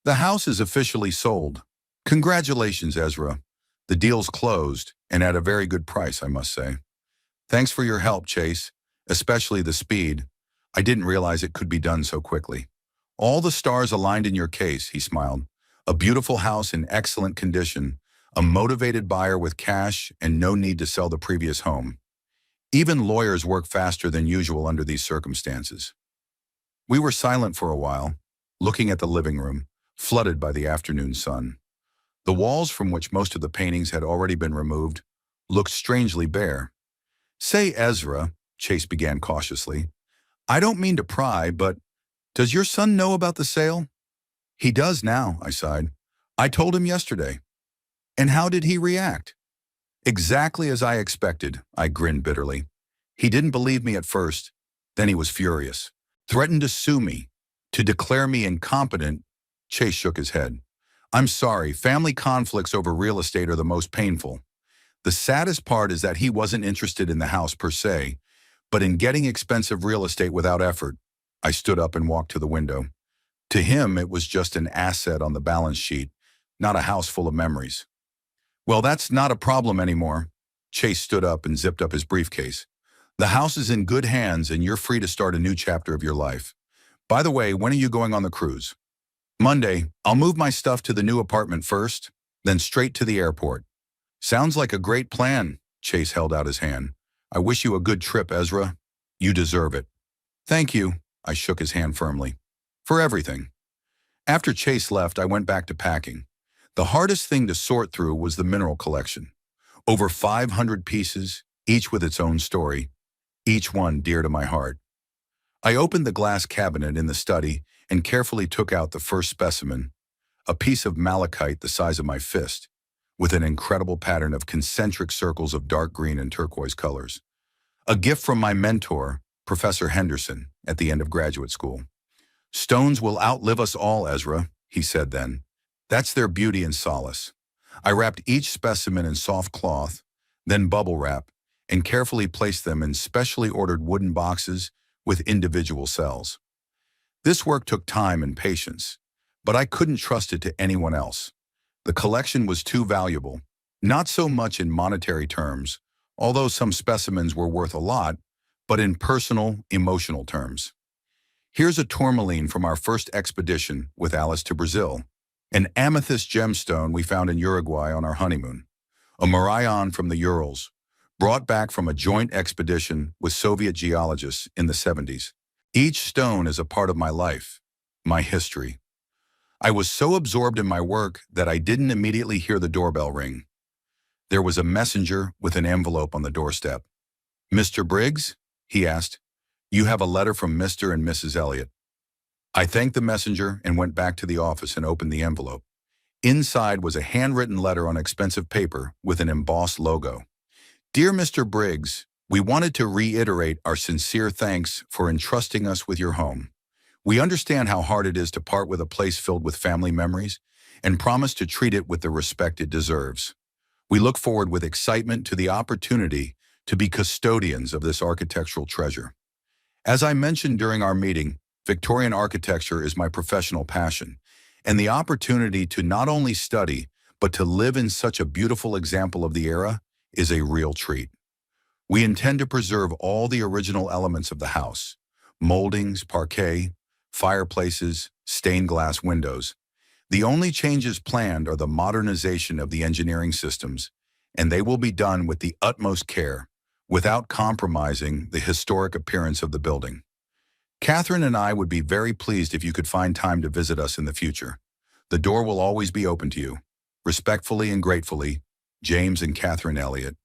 "The house is officially sold. Congratulations, Ezra. The deal's closed, and at a very good price, I must say." "Thanks for your help, Chase, especially the speed. I didn't realize it could be done so quickly." "All the stars aligned in your case," he smiled. "A beautiful house in excellent condition, a motivated buyer with cash, and no need to sell the previous home. Even lawyers work faster than usual under these circumstances." We were silent for a while, looking at the living room, flooded by the afternoon sun. The walls, from which most of the paintings had already been removed, looked strangely bare. "Say, Ezra," Chase began cautiously, "I don't mean to pry, but does your son know about the sale?" "He does now," I sighed. "I told him yesterday." "And how did he react?" "Exactly as I expected," I grinned bitterly. "He didn't believe me at first. Then he was furious. Threatened to sue me, to declare me incompetent." Chase shook his head. "I'm sorry, family conflicts over real estate are the most painful. The saddest part is that he wasn't interested in the house per se, but in getting expensive real estate without effort." I stood up and walked to the window. "To him, it was just an asset on the balance sheet, not a house full of memories." "Well, that's not a problem anymore." Chase stood up and zipped up his briefcase. "The house is in good hands, and you're free to start a new chapter of your life. By the way, when are you going on the cruise?" "Monday. I'll move my stuff to the new apartment first, then straight to the airport." "Sounds like a great plan." Chase held out his hand. "I wish you a good trip, Ezra. You deserve it." "Thank you." I shook his hand firmly. "For everything." After Chase left, I went back to packing. The hardest thing to sort through was the mineral collection. Over 500 pieces, each with its own story, each one dear to my heart. I opened the glass cabinet in the study and carefully took out the first specimen, a piece of malachite the size of my fist, with an incredible pattern of concentric circles of dark green and turquoise colors. A gift from my mentor, Professor Henderson, at the end of graduate school. "Stones will outlive us all, Ezra," he said then. "That's their beauty and solace." I wrapped each specimen in soft cloth, then bubble wrap, and carefully placed them in specially ordered wooden boxes with individual cells. This work took time and patience, but I couldn't trust it to anyone else. The collection was too valuable, not so much in monetary terms, although some specimens were worth a lot, but in personal, emotional terms. Here's a tourmaline from our first expedition with Alice to Brazil, an amethyst gemstone we found in Uruguay on our honeymoon, a Marion from the Urals, brought back from a joint expedition with Soviet geologists in the 70s. Each stone is a part of my life, my history. I was so absorbed in my work that I didn't immediately hear the doorbell ring. There was a messenger with an envelope on the doorstep. "Mr. Briggs?" he asked. "You have a letter from Mr. and Mrs. Elliot." I thanked the messenger and went back to the office and opened the envelope. Inside was a handwritten letter on expensive paper with an embossed logo. "Dear Mr. Briggs, we wanted to reiterate our sincere thanks for entrusting us with your home. We understand how hard it is to part with a place filled with family memories and promise to treat it with the respect it deserves. We look forward with excitement to the opportunity to be custodians of this architectural treasure. As I mentioned during our meeting, Victorian architecture is my professional passion, and the opportunity to not only study, but to live in such a beautiful example of the era is a real treat. We intend to preserve all the original elements of the house: moldings, parquet, fireplaces, stained glass windows. The only changes planned are the modernization of the engineering systems, and they will be done with the utmost care, without compromising the historic appearance of the building. Catherine and I would be very pleased if you could find time to visit us in the future. The door will always be open to you. Respectfully and gratefully, James and Catherine Elliott.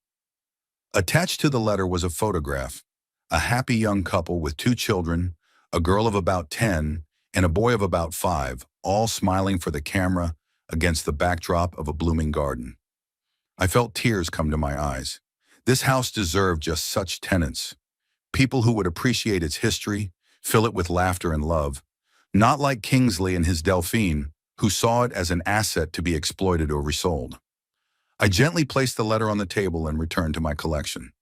Attached to the letter was a photograph, a happy young couple with 2 children, a girl of about 10 and a boy of about 5, all smiling for the camera against the backdrop of a blooming garden. I felt tears come to my eyes. This house deserved just such tenants, people who would appreciate its history, fill it with laughter and love, not like Kingsley and his Delphine, who saw it as an asset to be exploited or resold. I gently placed the letter on the table and returned to my collection.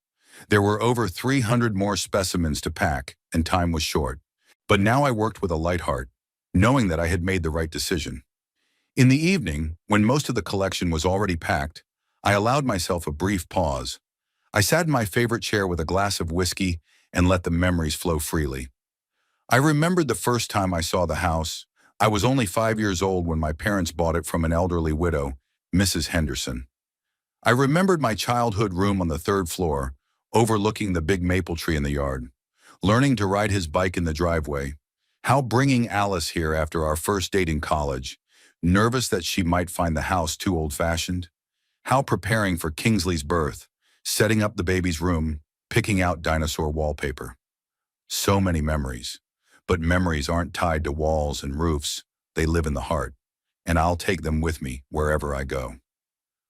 There were over 300 more specimens to pack, and time was short. But now I worked with a light heart, knowing that I had made the right decision. In the evening, when most of the collection was already packed, I allowed myself a brief pause. I sat in my favorite chair with a glass of whiskey and let the memories flow freely. I remembered the first time I saw the house. I was only 5 years old when my parents bought it from an elderly widow, Mrs. Henderson. I remembered my childhood room on the 3rd floor, overlooking the big maple tree in the yard, learning to ride his bike in the driveway, how bringing Alice here after our first date in college, nervous that she might find the house too old-fashioned, how preparing for Kingsley's birth, setting up the baby's room, picking out dinosaur wallpaper. So many memories. But memories aren't tied to walls and roofs, they live in the heart, and I'll take them with me wherever I go.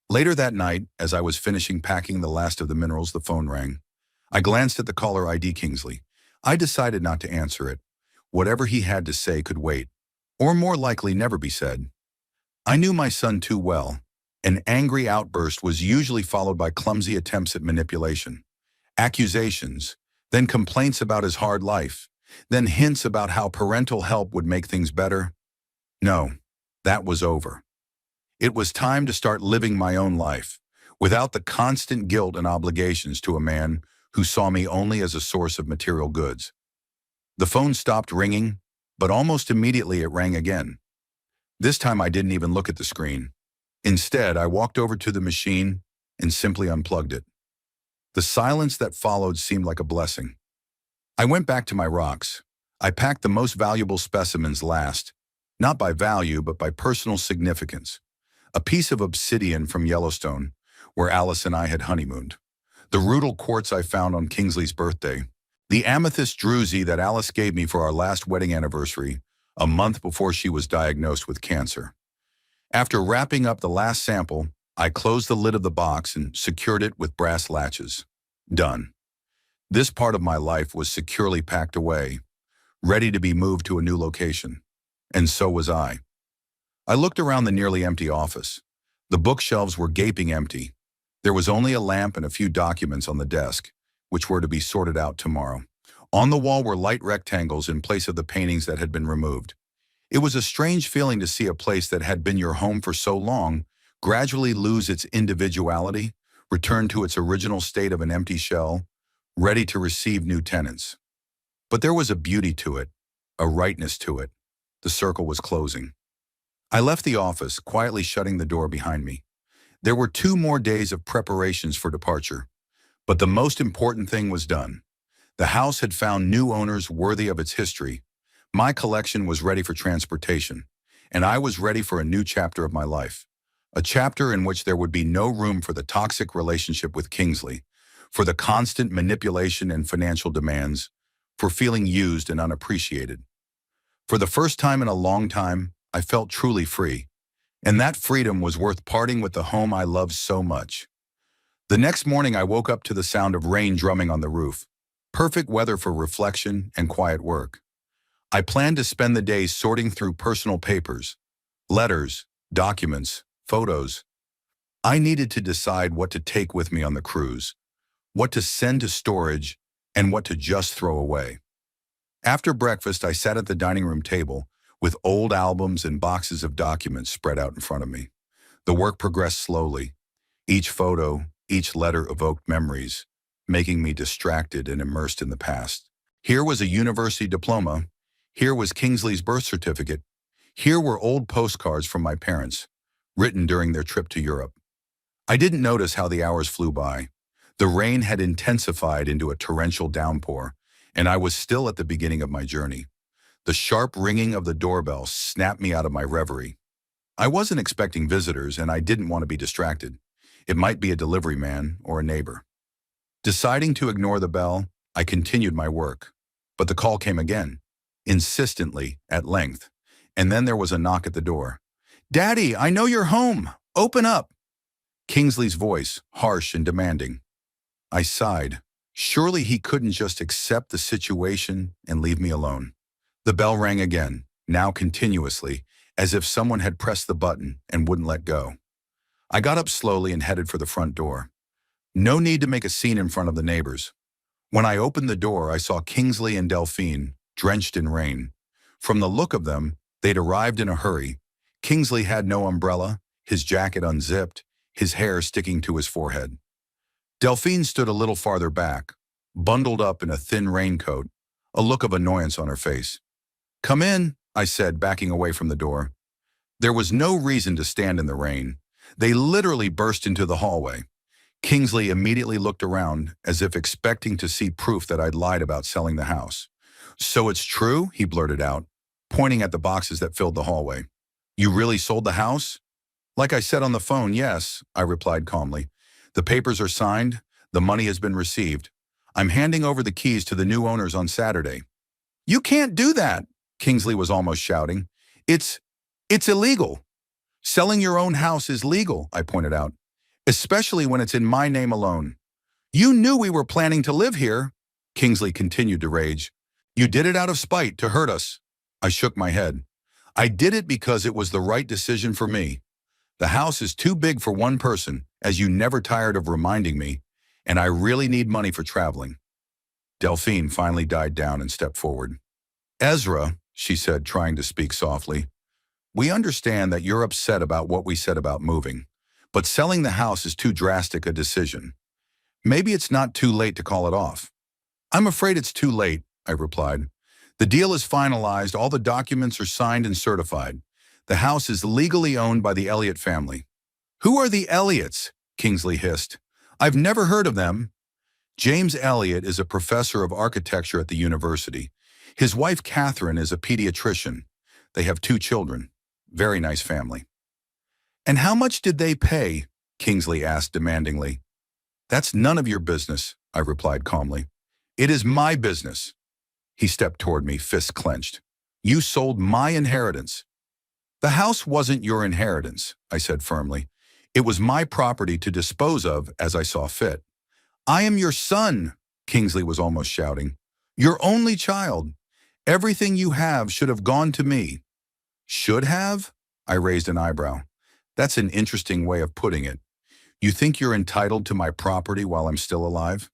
Later that night, as I was finishing packing the last of the minerals, the phone rang. I glanced at the caller ID Kingsley. I decided not to answer it. Whatever he had to say could wait, or more likely never be said. I knew my son too well. An angry outburst was usually followed by clumsy attempts at manipulation, accusations, then complaints about his hard life, then hints about how parental help would make things better. No, that was over. It was time to start living my own life, without the constant guilt and obligations to a man who saw me only as a source of material goods. The phone stopped ringing, but almost immediately it rang again. This time I didn't even look at the screen. Instead, I walked over to the machine and simply unplugged it. The silence that followed seemed like a blessing. I went back to my rocks. I packed the most valuable specimens last, not by value, but by personal significance. A piece of obsidian from Yellowstone, where Alice and I had honeymooned. The rudal quartz I found on Kingsley's birthday. The amethyst druzy that Alice gave me for our last wedding anniversary, a month before she was diagnosed with cancer. After wrapping up the last sample, I closed the lid of the box and secured it with brass latches. Done. This part of my life was securely packed away, ready to be moved to a new location. And so was I. I looked around the nearly empty office. The bookshelves were gaping empty. There was only a lamp and a few documents on the desk, which were to be sorted out tomorrow. On the wall were light rectangles in place of the paintings that had been removed. It was a strange feeling to see a place that had been your home for so long gradually lose its individuality, return to its original state of an empty shell, ready to receive new tenants. But there was a beauty to it, a rightness to it. The circle was closing. I left the office, quietly shutting the door behind me. There were 2 more days of preparations for departure, but the most important thing was done. The house had found new owners worthy of its history. My collection was ready for transportation, and I was ready for a new chapter of my life. A chapter in which there would be no room for the toxic relationship with Kingsley, for the constant manipulation and financial demands, for feeling used and unappreciated. For the first time in a long time, I felt truly free, and that freedom was worth parting with the home I loved so much. The next morning I woke up to the sound of rain drumming on the roof. Perfect weather for reflection and quiet work. I planned to spend the day sorting through personal papers, letters, documents, photos. I needed to decide what to take with me on the cruise, what to send to storage, and what to just throw away. After breakfast, I sat at the dining room table with old albums and boxes of documents spread out in front of me. The work progressed slowly. Each photo, each letter evoked memories, making me distracted and immersed in the past. Here was a university diploma. Here was Kingsley's birth certificate. Here were old postcards from my parents, written during their trip to Europe. I didn't notice how the hours flew by. The rain had intensified into a torrential downpour, and I was still at the beginning of my journey. The sharp ringing of the doorbell snapped me out of my reverie. I wasn't expecting visitors, and I didn't want to be distracted. It might be a delivery man or a neighbor. Deciding to ignore the bell, I continued my work. But the call came again, insistently, at length. And then there was a knock at the door. "Daddy, I know you're home. Open up." Kingsley's voice, harsh and demanding. I sighed. Surely he couldn't just accept the situation and leave me alone. The bell rang again, now continuously, as if someone had pressed the button and wouldn't let go. I got up slowly and headed for the front door. No need to make a scene in front of the neighbors. When I opened the door, I saw Kingsley and Delphine, drenched in rain. From the look of them, they'd arrived in a hurry. Kingsley had no umbrella, his jacket unzipped, his hair sticking to his forehead. Delphine stood a little farther back, bundled up in a thin raincoat, a look of annoyance on her face. "Come in," I said, backing away from the door. There was no reason to stand in the rain. They literally burst into the hallway. Kingsley immediately looked around, as if expecting to see proof that I'd lied about selling the house. "So it's true?" he blurted out, pointing at the boxes that filled the hallway. "You really sold the house?" "Like I said on the phone, yes," I replied calmly. "The papers are signed. The money has been received. I'm handing over the keys to the new owners on Saturday." "You can't do that," Kingsley was almost shouting. It's illegal." "Selling your own house is legal," I pointed out, "especially when it's in my name alone." "You knew we were planning to live here," Kingsley continued to rage. "You did it out of spite to hurt us." I shook my head. "I did it because it was the right decision for me. The house is too big for one person, as you never tired of reminding me, and I really need money for traveling." Delphine finally died down and stepped forward. "Ezra," she said, trying to speak softly, "we understand that you're upset about what we said about moving, but selling the house is too drastic a decision. Maybe it's not too late to call it off." "I'm afraid it's too late," I replied. "The deal is finalized, all the documents are signed and certified. The house is legally owned by the Elliott family." "Who are the Elliots?" Kingsley hissed. "I've never heard of them." "James Elliott is a professor of architecture at the university. His wife Catherine is a pediatrician. They have 2 children. Very nice family." "And how much did they pay?" Kingsley asked demandingly. "That's none of your business," I replied calmly. "It is my business." He stepped toward me, fists clenched. "You sold my inheritance." "The house wasn't your inheritance," I said firmly. "It was my property to dispose of as I saw fit." "I am your son," Kingsley was almost shouting. "Your only child. Everything you have should have gone to me. Should have? I raised an eyebrow. That's an interesting way of putting it. You think you're entitled to my property while I'm still alive?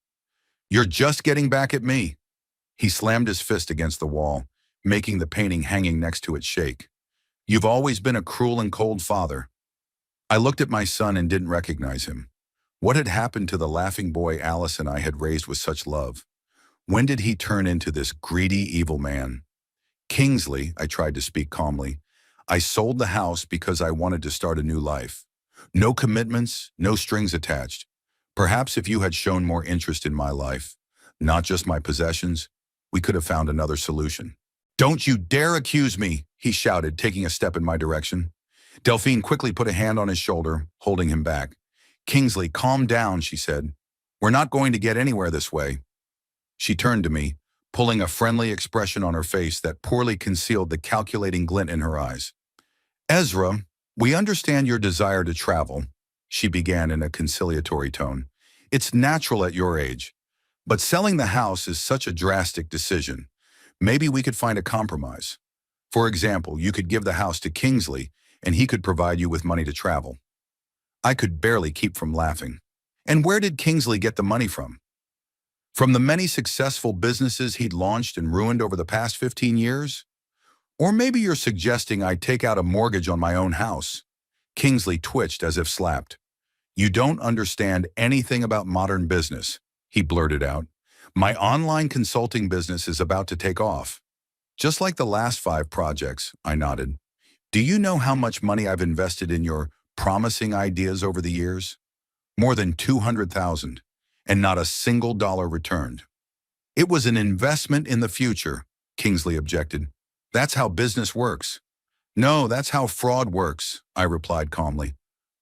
You're just getting back at me. He slammed his fist against the wall, making the painting hanging next to it shake. You've always been a cruel and cold father. I looked at my son and didn't recognize him. What had happened to the laughing boy Alice and I had raised with such love? When did he turn into this greedy, evil man? Kingsley, I tried to speak calmly. I sold the house because I wanted to start a new life. No commitments, no strings attached. Perhaps if you had shown more interest in my life, not just my possessions, we could have found another solution. Don't you dare accuse me, he shouted, taking a step in my direction. Delphine quickly put a hand on his shoulder, holding him back. Kingsley, calm down, she said. We're not going to get anywhere this way. She turned to me, pulling a friendly expression on her face that poorly concealed the calculating glint in her eyes. Ezra, we understand your desire to travel, she began in a conciliatory tone. It's natural at your age, but selling the house is such a drastic decision. Maybe we could find a compromise. For example, you could give the house to Kingsley, and he could provide you with money to travel. I could barely keep from laughing. And where did Kingsley get the money from? From the many successful businesses he'd launched and ruined over the past 15 years? Or maybe you're suggesting I take out a mortgage on my own house. Kingsley twitched as if slapped. You don't understand anything about modern business, he blurted out. My online consulting business is about to take off. Just like the last 5 projects, I nodded. Do you know how much money I've invested in your promising ideas over the years? More than 200,000, and not a single dollar returned. It was an investment in the future, Kingsley objected. That's how business works. No, that's how fraud works, I replied calmly.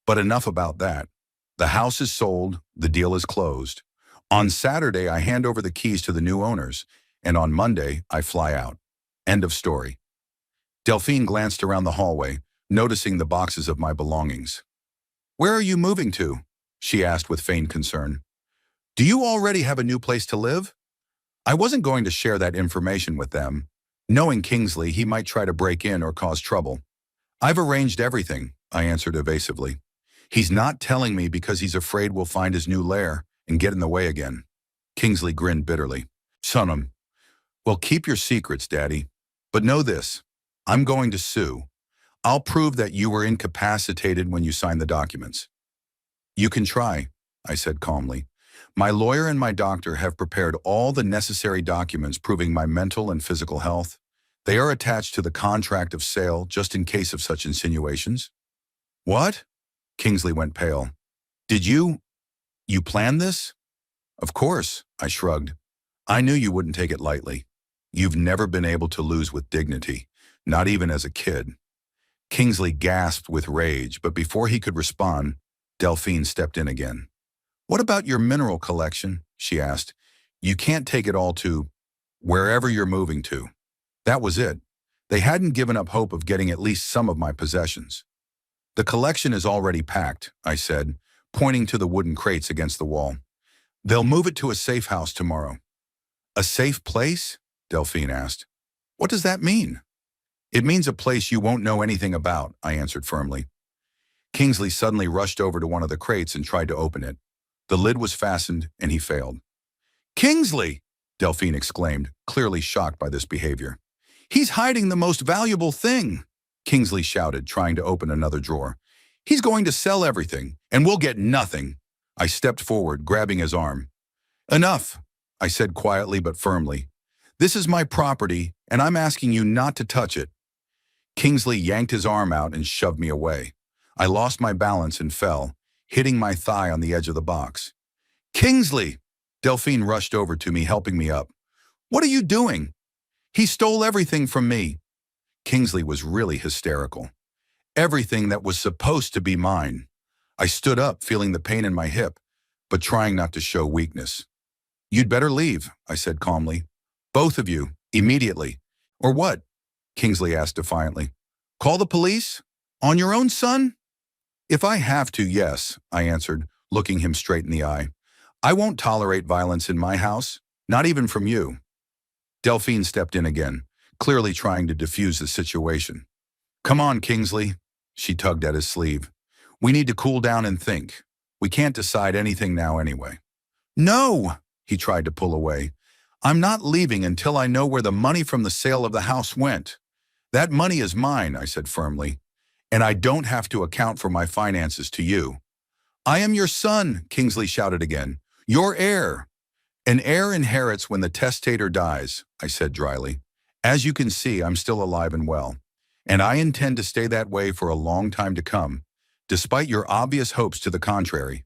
But enough about that. The house is sold, the deal is closed. On Saturday, I hand over the keys to the new owners, and on Monday, I fly out. End of story. Delphine glanced around the hallway, noticing the boxes of my belongings. Where are you moving to? She asked with feigned concern. Do you already have a new place to live? I wasn't going to share that information with them. Knowing Kingsley, he might try to break in or cause trouble. I've arranged everything, I answered evasively. He's not telling me because he's afraid we'll find his new lair and get in the way again. Kingsley grinned bitterly. Son, well, keep your secrets, Daddy. But know this, I'm going to sue. I'll prove that you were incapacitated when you signed the documents. You can try, I said calmly. My lawyer and my doctor have prepared all the necessary documents proving my mental and physical health. They are attached to the contract of sale just in case of such insinuations. What? Kingsley went pale. Did you plan this? Of course, I shrugged. I knew you wouldn't take it lightly. You've never been able to lose with dignity, not even as a kid. Kingsley gasped with rage, but before he could respond, Delphine stepped in again. What about your mineral collection? She asked. You can't take it all to wherever you're moving to. That was it. They hadn't given up hope of getting at least some of my possessions. The collection is already packed, I said, pointing to the wooden crates against the wall. They'll move it to a safe house tomorrow. A safe place? Delphine asked. What does that mean? It means a place you won't know anything about, I answered firmly. Kingsley suddenly rushed over to one of the crates and tried to open it. The lid was fastened, and he failed. Kingsley! Delphine exclaimed, clearly shocked by this behavior. He's hiding the most valuable thing! Kingsley shouted, trying to open another drawer. He's going to sell everything, and we'll get nothing. I stepped forward, grabbing his arm. Enough, I said quietly but firmly. This is my property, and I'm asking you not to touch it. Kingsley yanked his arm out and shoved me away. I lost my balance and fell, hitting my thigh on the edge of the box. Kingsley! Delphine rushed over to me, helping me up. What are you doing? He stole everything from me. Kingsley was really hysterical. Everything that was supposed to be mine. I stood up, feeling the pain in my hip, but trying not to show weakness. You'd better leave, I said calmly. Both of you, immediately. Or what? Kingsley asked defiantly. Call the police? On your own son? If I have to, yes, I answered, looking him straight in the eye. I won't tolerate violence in my house, not even from you. Delphine stepped in again. clearly trying to defuse the situation. Come on, Kingsley, she tugged at his sleeve. We need to cool down and think. We can't decide anything now anyway. No, he tried to pull away. I'm not leaving until I know where the money from the sale of the house went. That money is mine, I said firmly, and I don't have to account for my finances to you. I am your son, Kingsley shouted again. Your heir. An heir inherits when the testator dies, I said dryly. As you can see, I'm still alive and well, and I intend to stay that way for a long time to come, despite your obvious hopes to the contrary.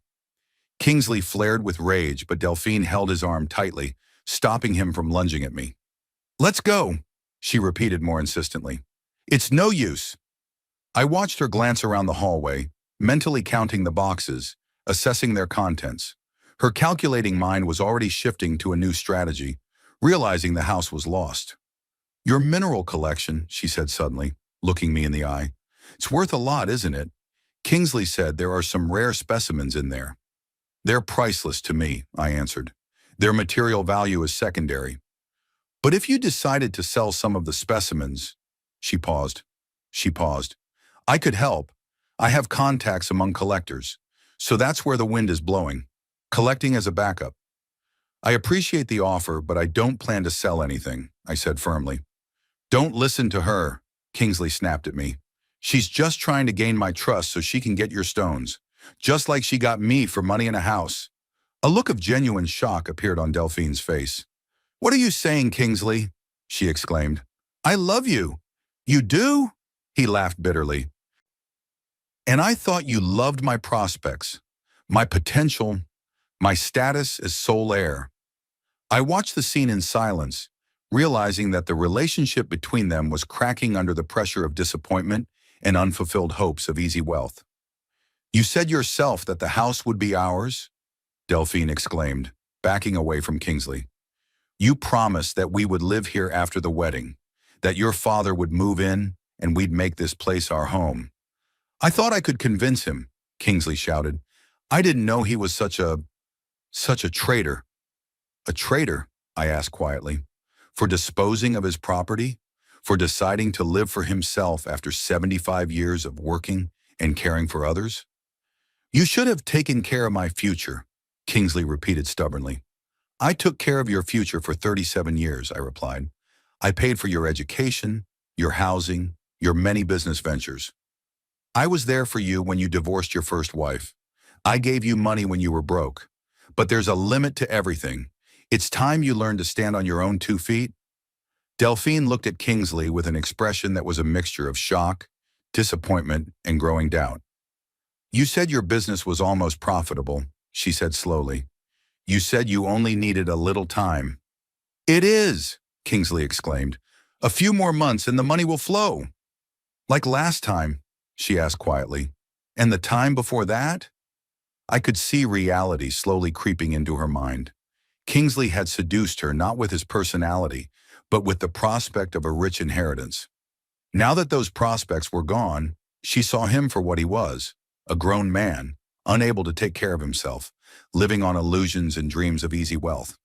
Kingsley flared with rage, but Delphine held his arm tightly, stopping him from lunging at me. Let's go, she repeated more insistently. It's no use. I watched her glance around the hallway, mentally counting the boxes, assessing their contents. Her calculating mind was already shifting to a new strategy, realizing the house was lost. Your mineral collection, she said suddenly, looking me in the eye. It's worth a lot, isn't it? Kingsley said there are some rare specimens in there. They're priceless to me, I answered. Their material value is secondary. But if you decided to sell some of the specimens, she paused. I could help. I have contacts among collectors. So that's where the wind is blowing. Collecting as a backup. I appreciate the offer, but I don't plan to sell anything, I said firmly. Don't listen to her, Kingsley snapped at me. She's just trying to gain my trust so she can get your stones, just like she got me for money in a house. A look of genuine shock appeared on Delphine's face. What are you saying, Kingsley? She exclaimed. I love you. You do? He laughed bitterly. And I thought you loved my prospects, my potential, my status as sole heir. I watched the scene in silence, realizing that the relationship between them was cracking under the pressure of disappointment and unfulfilled hopes of easy wealth. You said yourself that the house would be ours? Delphine exclaimed, backing away from Kingsley. You promised that we would live here after the wedding, that your father would move in and we'd make this place our home. I thought I could convince him, Kingsley shouted. I didn't know he was such a traitor. A traitor? I asked quietly. For disposing of his property? For deciding to live for himself after 75 years of working and caring for others? You should have taken care of my future, Kingsley repeated stubbornly. I took care of your future for 37 years, I replied. I paid for your education, your housing, your many business ventures. I was there for you when you divorced your first wife. I gave you money when you were broke. But there's a limit to everything. It's time you learn to stand on your own 2 feet. Delphine looked at Kingsley with an expression that was a mixture of shock, disappointment, and growing doubt. You said your business was almost profitable, she said slowly. You said you only needed a little time. It is, Kingsley exclaimed. A few more months and the money will flow. Like last time, she asked quietly. And the time before that? I could see reality slowly creeping into her mind. Kingsley had seduced her not with his personality, but with the prospect of a rich inheritance. Now that those prospects were gone, she saw him for what he was, a grown man, unable to take care of himself, living on illusions and dreams of easy wealth.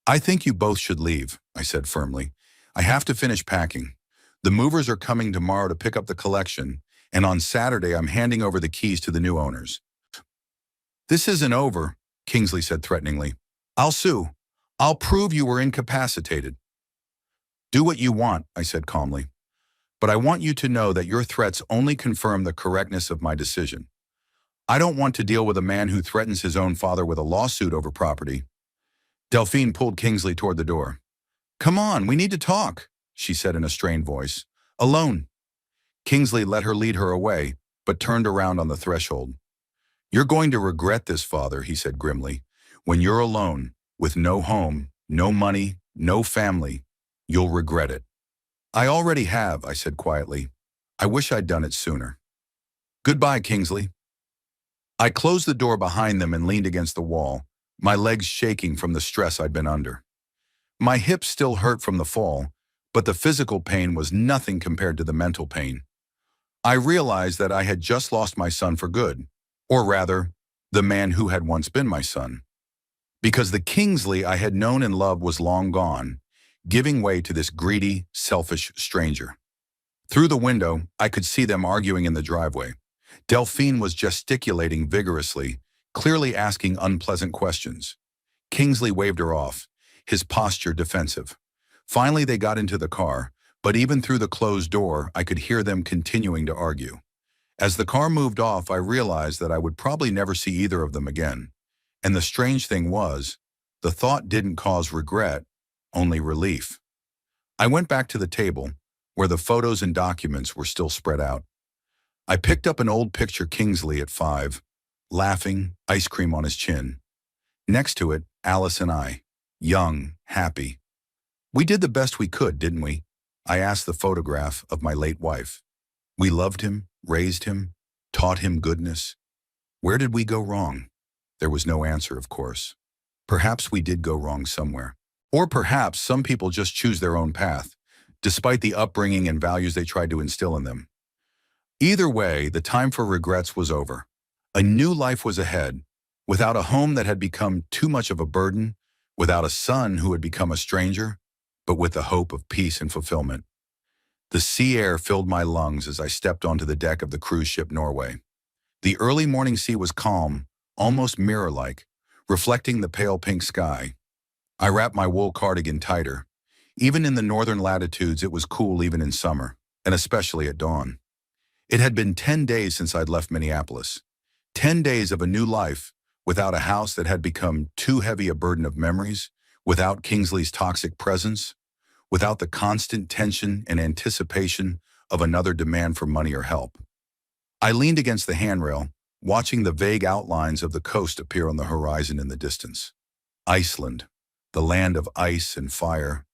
I think you both should leave, I said firmly. I have to finish packing. The movers are coming tomorrow to pick up the collection, and on Saturday I'm handing over the keys to the new owners. This isn't over, Kingsley said threateningly. I'll sue. I'll prove you were incapacitated. Do what you want, I said calmly. But I want you to know that your threats only confirm the correctness of my decision. I don't want to deal with a man who threatens his own father with a lawsuit over property. Delphine pulled Kingsley toward the door. Come on, we need to talk, she said in a strained voice. Alone. Kingsley let her lead her away, but turned around on the threshold. You're going to regret this, father, he said grimly. When you're alone, with no home, no money, no family, you'll regret it. I already have, I said quietly. I wish I'd done it sooner. Goodbye, Kingsley. I closed the door behind them and leaned against the wall, my legs shaking from the stress I'd been under. My hips still hurt from the fall, but the physical pain was nothing compared to the mental pain. I realized that I had just lost my son for good, or rather, the man who had once been my son. Because the Kingsley I had known and loved was long gone, giving way to this greedy, selfish stranger. Through the window, I could see them arguing in the driveway. Delphine was gesticulating vigorously, clearly asking unpleasant questions. Kingsley waved her off, his posture defensive. Finally, they got into the car, but even through the closed door, I could hear them continuing to argue. As the car moved off, I realized that I would probably never see either of them again. And the strange thing was, the thought didn't cause regret, only relief. I went back to the table, where the photos and documents were still spread out. I picked up an old picture Kingsley at 5, laughing, ice cream on his chin. Next to it, Alice and I, young, happy. We did the best we could, didn't we? I asked the photograph of my late wife. We loved him, raised him, taught him goodness. Where did we go wrong? There was no answer, of course. Perhaps we did go wrong somewhere. Or perhaps some people just choose their own path, despite the upbringing and values they tried to instill in them. Either way, the time for regrets was over. A new life was ahead, without a home that had become too much of a burden, without a son who had become a stranger, but with the hope of peace and fulfillment. The sea air filled my lungs as I stepped onto the deck of the cruise ship Norway. The early morning sea was calm, almost mirror-like, reflecting the pale pink sky. I wrapped my wool cardigan tighter. Even in the northern latitudes, it was cool even in summer, and especially at dawn. It had been 10 days since I'd left Minneapolis. 10 days of a new life, without a house that had become too heavy a burden of memories, without Kingsley's toxic presence, without the constant tension and anticipation of another demand for money or help. I leaned against the handrail, watching the vague outlines of the coast appear on the horizon in the distance. Iceland, the land of ice and fire,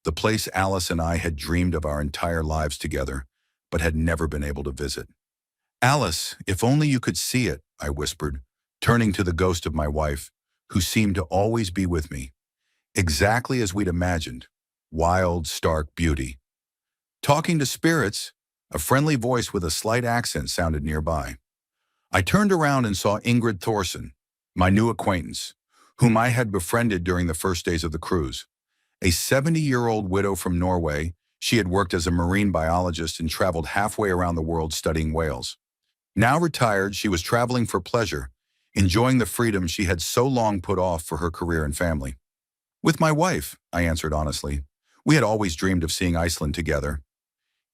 the place Alice and I had dreamed of our entire lives together, but had never been able to visit. Alice, if only you could see it, I whispered, turning to the ghost of my wife, who seemed to always be with me. Exactly as we'd imagined, wild, stark beauty. Talking to spirits, a friendly voice with a slight accent sounded nearby. I turned around and saw Ingrid Thorson, my new acquaintance, whom I had befriended during the first days of the cruise. A 70-year-old widow from Norway, she had worked as a marine biologist and traveled halfway around the world studying whales. Now retired, she was traveling for pleasure, enjoying the freedom she had so long put off for her career and family. With my wife, I answered honestly. We had always dreamed of seeing Iceland together.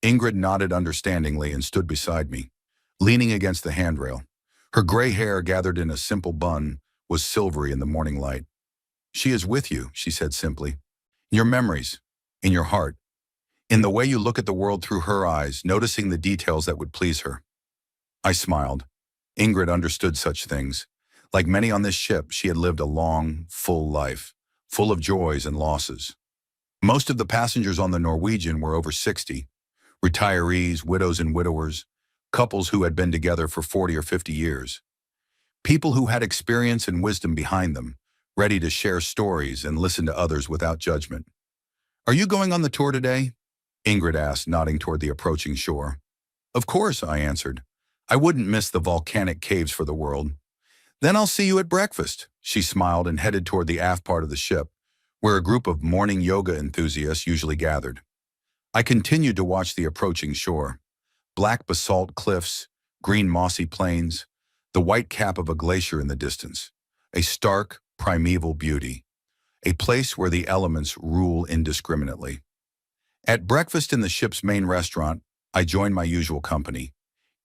Ingrid nodded understandingly and stood beside me, leaning against the handrail. Her gray hair, gathered in a simple bun, was silvery in the morning light. She is with you, she said simply. In your memories, in your heart, in the way you look at the world through her eyes, noticing the details that would please her. I smiled. Ingrid understood such things. Like many on this ship, she had lived a long, full life, full of joys and losses. Most of the passengers on the Norwegian were over 60, retirees, widows and widowers, couples who had been together for 40 or 50 years. People who had experience and wisdom behind them, ready to share stories and listen to others without judgment. Are you going on the tour today? Ingrid asked, nodding toward the approaching shore. Of course, I answered. I wouldn't miss the volcanic caves for the world. Then I'll see you at breakfast, she smiled and headed toward the aft part of the ship, where a group of morning yoga enthusiasts usually gathered. I continued to watch the approaching shore. Black basalt cliffs, green mossy plains, the white cap of a glacier in the distance. A stark, primeval beauty. A place where the elements rule indiscriminately. At breakfast in the ship's main restaurant, I joined my usual company.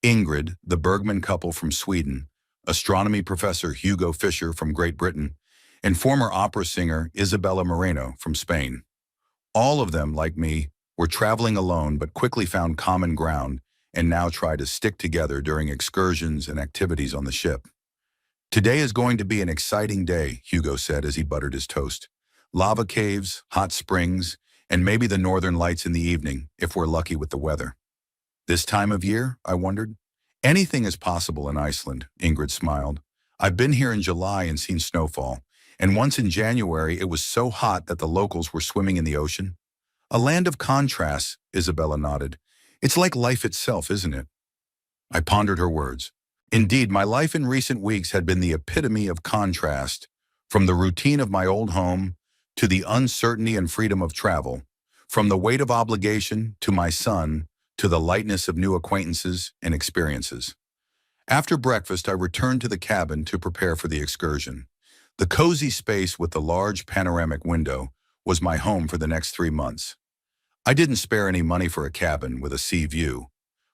Ingrid, the Bergman couple from Sweden, astronomy professor Hugo Fischer from Great Britain, and former opera singer Isabella Moreno from Spain. All of them, like me, were traveling alone but quickly found common ground and now try to stick together during excursions and activities on the ship. Today is going to be an exciting day, Hugo said as he buttered his toast. Lava caves, hot springs, and maybe the northern lights in the evening, if we're lucky with the weather. This time of year, I wondered. Anything is possible in Iceland, Ingrid smiled. I've been here in July and seen snowfall, and once in January it was so hot that the locals were swimming in the ocean. A land of contrasts, Isabella nodded. It's like life itself, isn't it? I pondered her words. Indeed, my life in recent weeks had been the epitome of contrast, from the routine of my old home to the uncertainty and freedom of travel, from the weight of obligation to my son, to the lightness of new acquaintances and experiences. After breakfast, I returned to the cabin to prepare for the excursion. The cozy space with the large panoramic window was my home for the next 3 months. I didn't spare any money for a cabin with a sea view.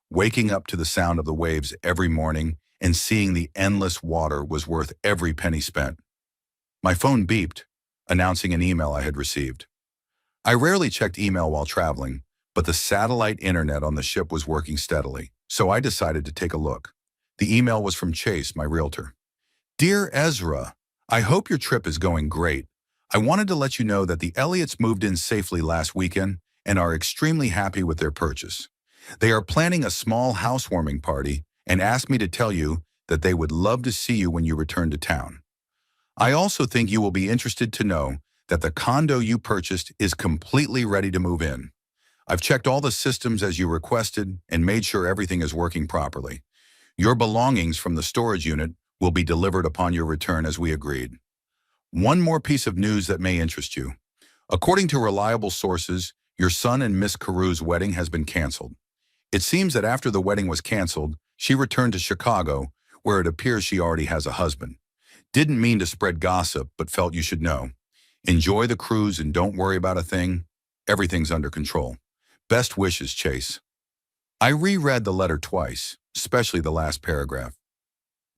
Waking up to the sound of the waves every morning and seeing the endless water was worth every penny spent. My phone beeped, announcing an email I had received. I rarely checked email while traveling, but the satellite internet on the ship was working steadily, so I decided to take a look. The email was from Chase, my realtor. Dear Ezra, I hope your trip is going great. I wanted to let you know that the Elliots moved in safely last weekend and are extremely happy with their purchase. They are planning a small housewarming party and asked me to tell you that they would love to see you when you return to town. I also think you will be interested to know that the condo you purchased is completely ready to move in. I've checked all the systems as you requested and made sure everything is working properly. Your belongings from the storage unit will be delivered upon your return as we agreed. One more piece of news that may interest you. According to reliable sources, your son and Miss Carew's wedding has been canceled. It seems that after the wedding was canceled, she returned to Chicago, where it appears she already has a husband. Didn't mean to spread gossip, but felt you should know. Enjoy the cruise and don't worry about a thing. Everything's under control. Best wishes, Chase. I reread the letter twice, especially the last paragraph.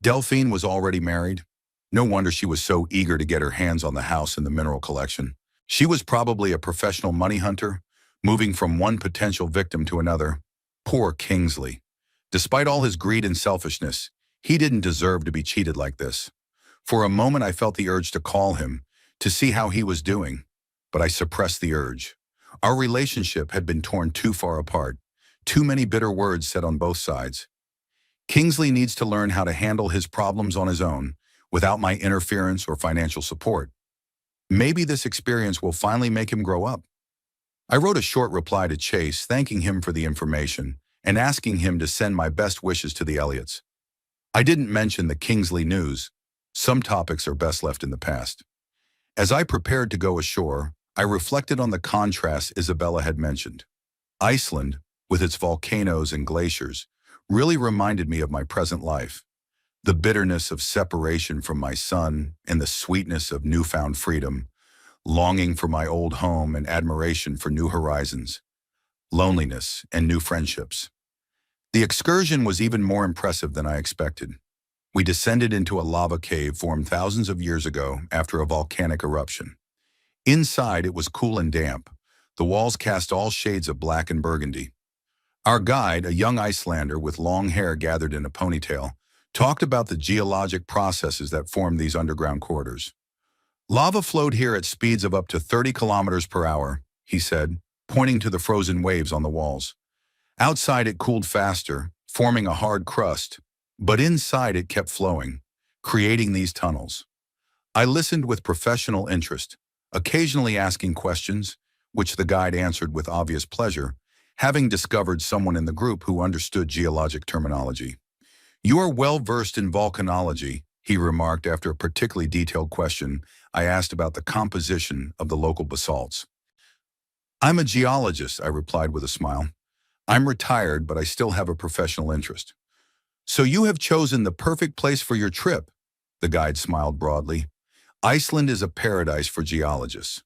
Delphine was already married. No wonder she was so eager to get her hands on the house and the mineral collection. She was probably a professional money hunter, moving from one potential victim to another. Poor Kingsley. Despite all his greed and selfishness, he didn't deserve to be cheated like this. For a moment I felt the urge to call him, to see how he was doing, but I suppressed the urge. Our relationship had been torn too far apart, too many bitter words said on both sides. Kingsley needs to learn how to handle his problems on his own, without my interference or financial support. Maybe this experience will finally make him grow up. I wrote a short reply to Chase thanking him for the information and asking him to send my best wishes to the Elliots. I didn't mention the Kingsley news. Some topics are best left in the past. As I prepared to go ashore, I reflected on the contrast Isabella had mentioned. Iceland, with its volcanoes and glaciers, really reminded me of my present life. The bitterness of separation from my son and the sweetness of newfound freedom, longing for my old home and admiration for new horizons, loneliness and new friendships. The excursion was even more impressive than I expected. We descended into a lava cave formed thousands of years ago after a volcanic eruption. Inside, it was cool and damp. The walls cast all shades of black and burgundy. Our guide, a young Icelander with long hair gathered in a ponytail, talked about the geologic processes that formed these underground corridors. Lava flowed here at speeds of up to 30 kilometers per hour, he said, pointing to the frozen waves on the walls. Outside it cooled faster, forming a hard crust, but inside it kept flowing, creating these tunnels. I listened with professional interest, occasionally asking questions, which the guide answered with obvious pleasure, having discovered someone in the group who understood geologic terminology. You are well versed in volcanology, he remarked after a particularly detailed question I asked about the composition of the local basalts. I'm a geologist, I replied with a smile. I'm retired, but I still have a professional interest. So you have chosen the perfect place for your trip, the guide smiled broadly. Iceland is a paradise for geologists.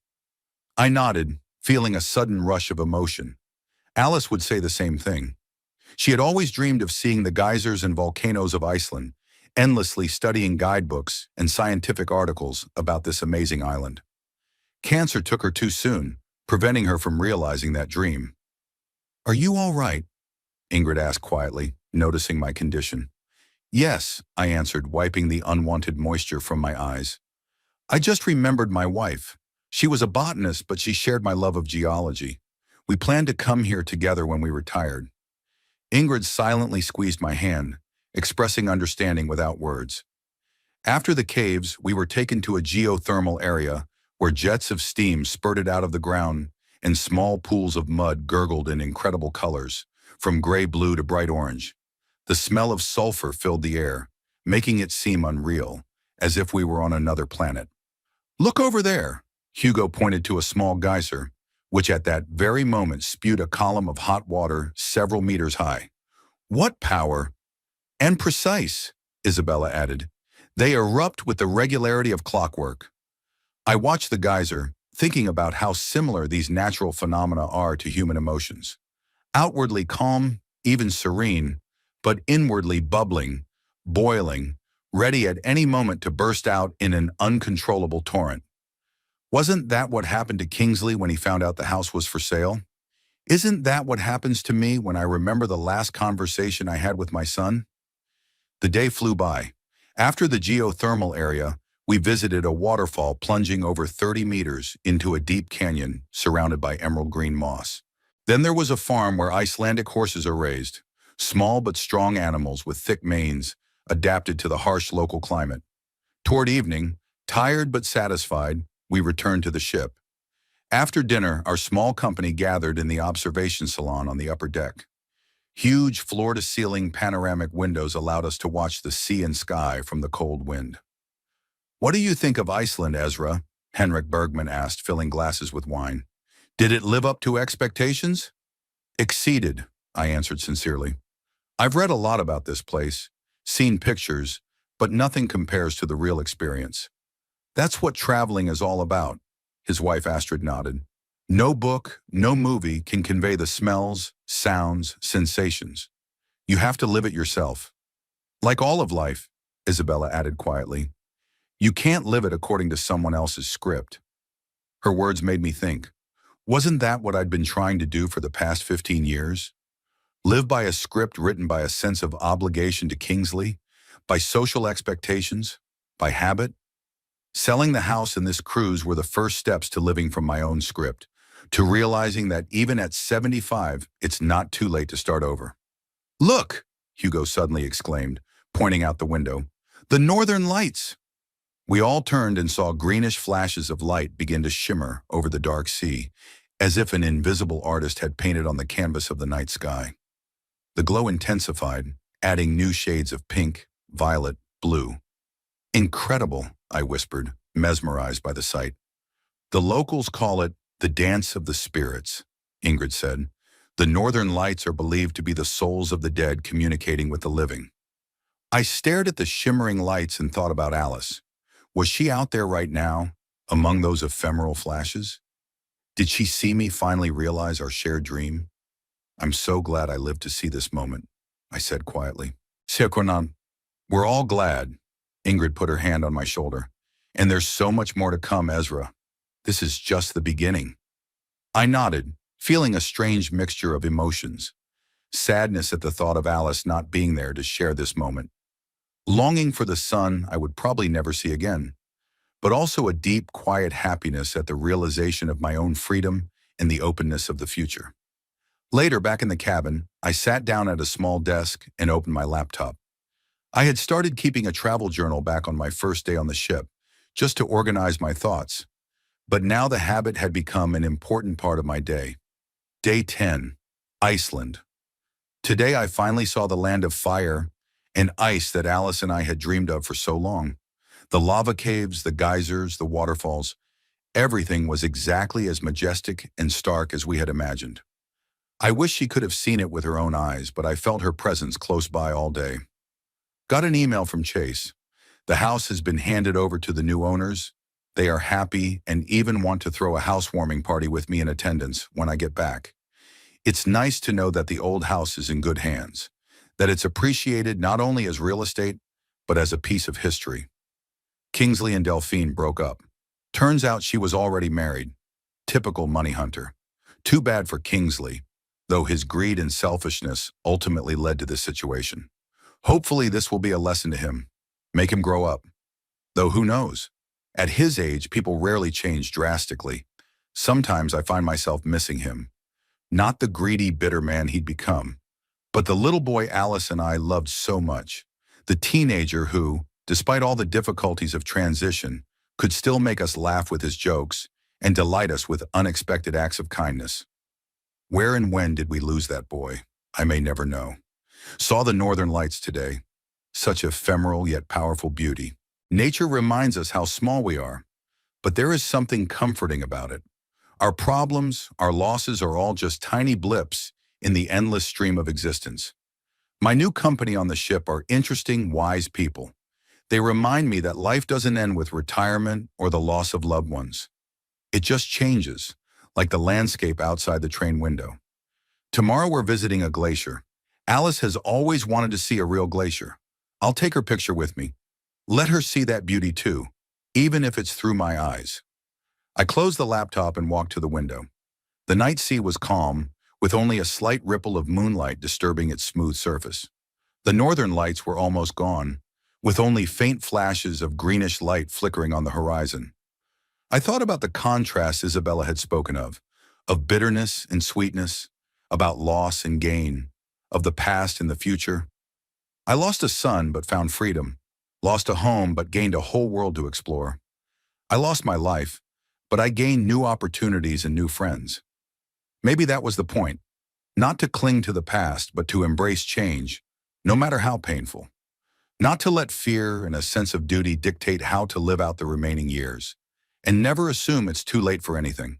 I nodded, feeling a sudden rush of emotion. Alice would say the same thing. She had always dreamed of seeing the geysers and volcanoes of Iceland, endlessly studying guidebooks and scientific articles about this amazing island. Cancer took her too soon, preventing her from realizing that dream. Are you all right? Ingrid asked quietly, noticing my condition. Yes, I answered, wiping the unwanted moisture from my eyes. I just remembered my wife. She was a botanist, but she shared my love of geology. We planned to come here together when we retired. Ingrid silently squeezed my hand, expressing understanding without words. After the caves, we were taken to a geothermal area where jets of steam spurted out of the ground and small pools of mud gurgled in incredible colors, from gray-blue to bright orange. The smell of sulfur filled the air, making it seem unreal, as if we were on another planet. Look over there, Hugo pointed to a small geyser, which at that very moment spewed a column of hot water several meters high. What power! And precise, Isabella added. They erupt with the regularity of clockwork. I watched the geyser, thinking about how similar these natural phenomena are to human emotions. Outwardly calm, even serene, but inwardly bubbling, boiling, ready at any moment to burst out in an uncontrollable torrent. Wasn't that what happened to Kingsley when he found out the house was for sale? Isn't that what happens to me when I remember the last conversation I had with my son? The day flew by. After the geothermal area, we visited a waterfall plunging over 30 meters into a deep canyon surrounded by emerald green moss. Then there was a farm where Icelandic horses are raised, small but strong animals with thick manes, adapted to the harsh local climate. Toward evening, tired but satisfied, we returned to the ship. After dinner, our small company gathered in the observation salon on the upper deck. Huge floor-to-ceiling panoramic windows allowed us to watch the sea and sky from the cold wind. "What do you think of Iceland, Ezra?" Henrik Bergman asked, filling glasses with wine. "Did it live up to expectations?" "Exceeded," I answered sincerely. "I've read a lot about this place, seen pictures, but nothing compares to the real experience." "That's what traveling is all about," his wife Astrid nodded. "No book, no movie can convey the smells, sounds, sensations. You have to live it yourself. Like all of life," Isabella added quietly. "You can't live it according to someone else's script." Her words made me think. Wasn't that what I'd been trying to do for the past 15 years? Live by a script written by a sense of obligation to Kingsley, by social expectations, by habit? Selling the house and this cruise were the first steps to living from my own script, to realizing that even at 75, it's not too late to start over. "Look!" Hugo suddenly exclaimed, pointing out the window. "The northern lights!" We all turned and saw greenish flashes of light begin to shimmer over the dark sea, as if an invisible artist had painted on the canvas of the night sky. The glow intensified, adding new shades of pink, violet, blue. "Incredible," I whispered, mesmerized by the sight. "The locals call it the dance of the spirits," Ingrid said. "The northern lights are believed to be the souls of the dead communicating with the living." I stared at the shimmering lights and thought about Alice. Was she out there right now, among those ephemeral flashes? Did she see me finally realize our shared dream? "I'm so glad I lived to see this moment," I said quietly. "Sekonan." "We're all glad." Ingrid put her hand on my shoulder. "And there's so much more to come, Ezra. This is just the beginning." I nodded, feeling a strange mixture of emotions. Sadness at the thought of Alice not being there to share this moment. Longing for the son I would probably never see again. But also a deep, quiet happiness at the realization of my own freedom and the openness of the future. Later, back in the cabin, I sat down at a small desk and opened my laptop. I had started keeping a travel journal back on my first day on the ship, just to organize my thoughts. But now the habit had become an important part of my day. Day 10, Iceland. Today I finally saw the land of fire and ice that Alice and I had dreamed of for so long. The lava caves, the geysers, the waterfalls, everything was exactly as majestic and stark as we had imagined. I wish she could have seen it with her own eyes, but I felt her presence close by all day. Got an email from Chase. The house has been handed over to the new owners. They are happy and even want to throw a housewarming party with me in attendance when I get back. It's nice to know that the old house is in good hands, that it's appreciated not only as real estate, but as a piece of history. Kingsley and Delphine broke up. Turns out she was already married. Typical money hunter. Too bad for Kingsley, though his greed and selfishness ultimately led to this situation. Hopefully this will be a lesson to him. Make him grow up. Though who knows? At his age, people rarely change drastically. Sometimes I find myself missing him. Not the greedy, bitter man he'd become, but the little boy Alice and I loved so much. The teenager who, despite all the difficulties of transition, could still make us laugh with his jokes and delight us with unexpected acts of kindness. Where and when did we lose that boy? I may never know. Saw the northern lights today. Such ephemeral yet powerful beauty. Nature reminds us how small we are. But there is something comforting about it. Our problems, our losses are all just tiny blips in the endless stream of existence. My new company on the ship are interesting, wise people. They remind me that life doesn't end with retirement or the loss of loved ones. It just changes, like the landscape outside the train window. Tomorrow we're visiting a glacier. Alice has always wanted to see a real glacier. I'll take her picture with me. Let her see that beauty too, even if it's through my eyes. I closed the laptop and walked to the window. The night sea was calm, with only a slight ripple of moonlight disturbing its smooth surface. The northern lights were almost gone, with only faint flashes of greenish light flickering on the horizon. I thought about the contrast Isabella had spoken of bitterness and sweetness, about loss and gain, of the past and the future. I lost a son but found freedom, lost a home but gained a whole world to explore. I lost my life, but I gained new opportunities and new friends. Maybe that was the point, not to cling to the past, but to embrace change, no matter how painful. Not to let fear and a sense of duty dictate how to live out the remaining years, and never assume it's too late for anything.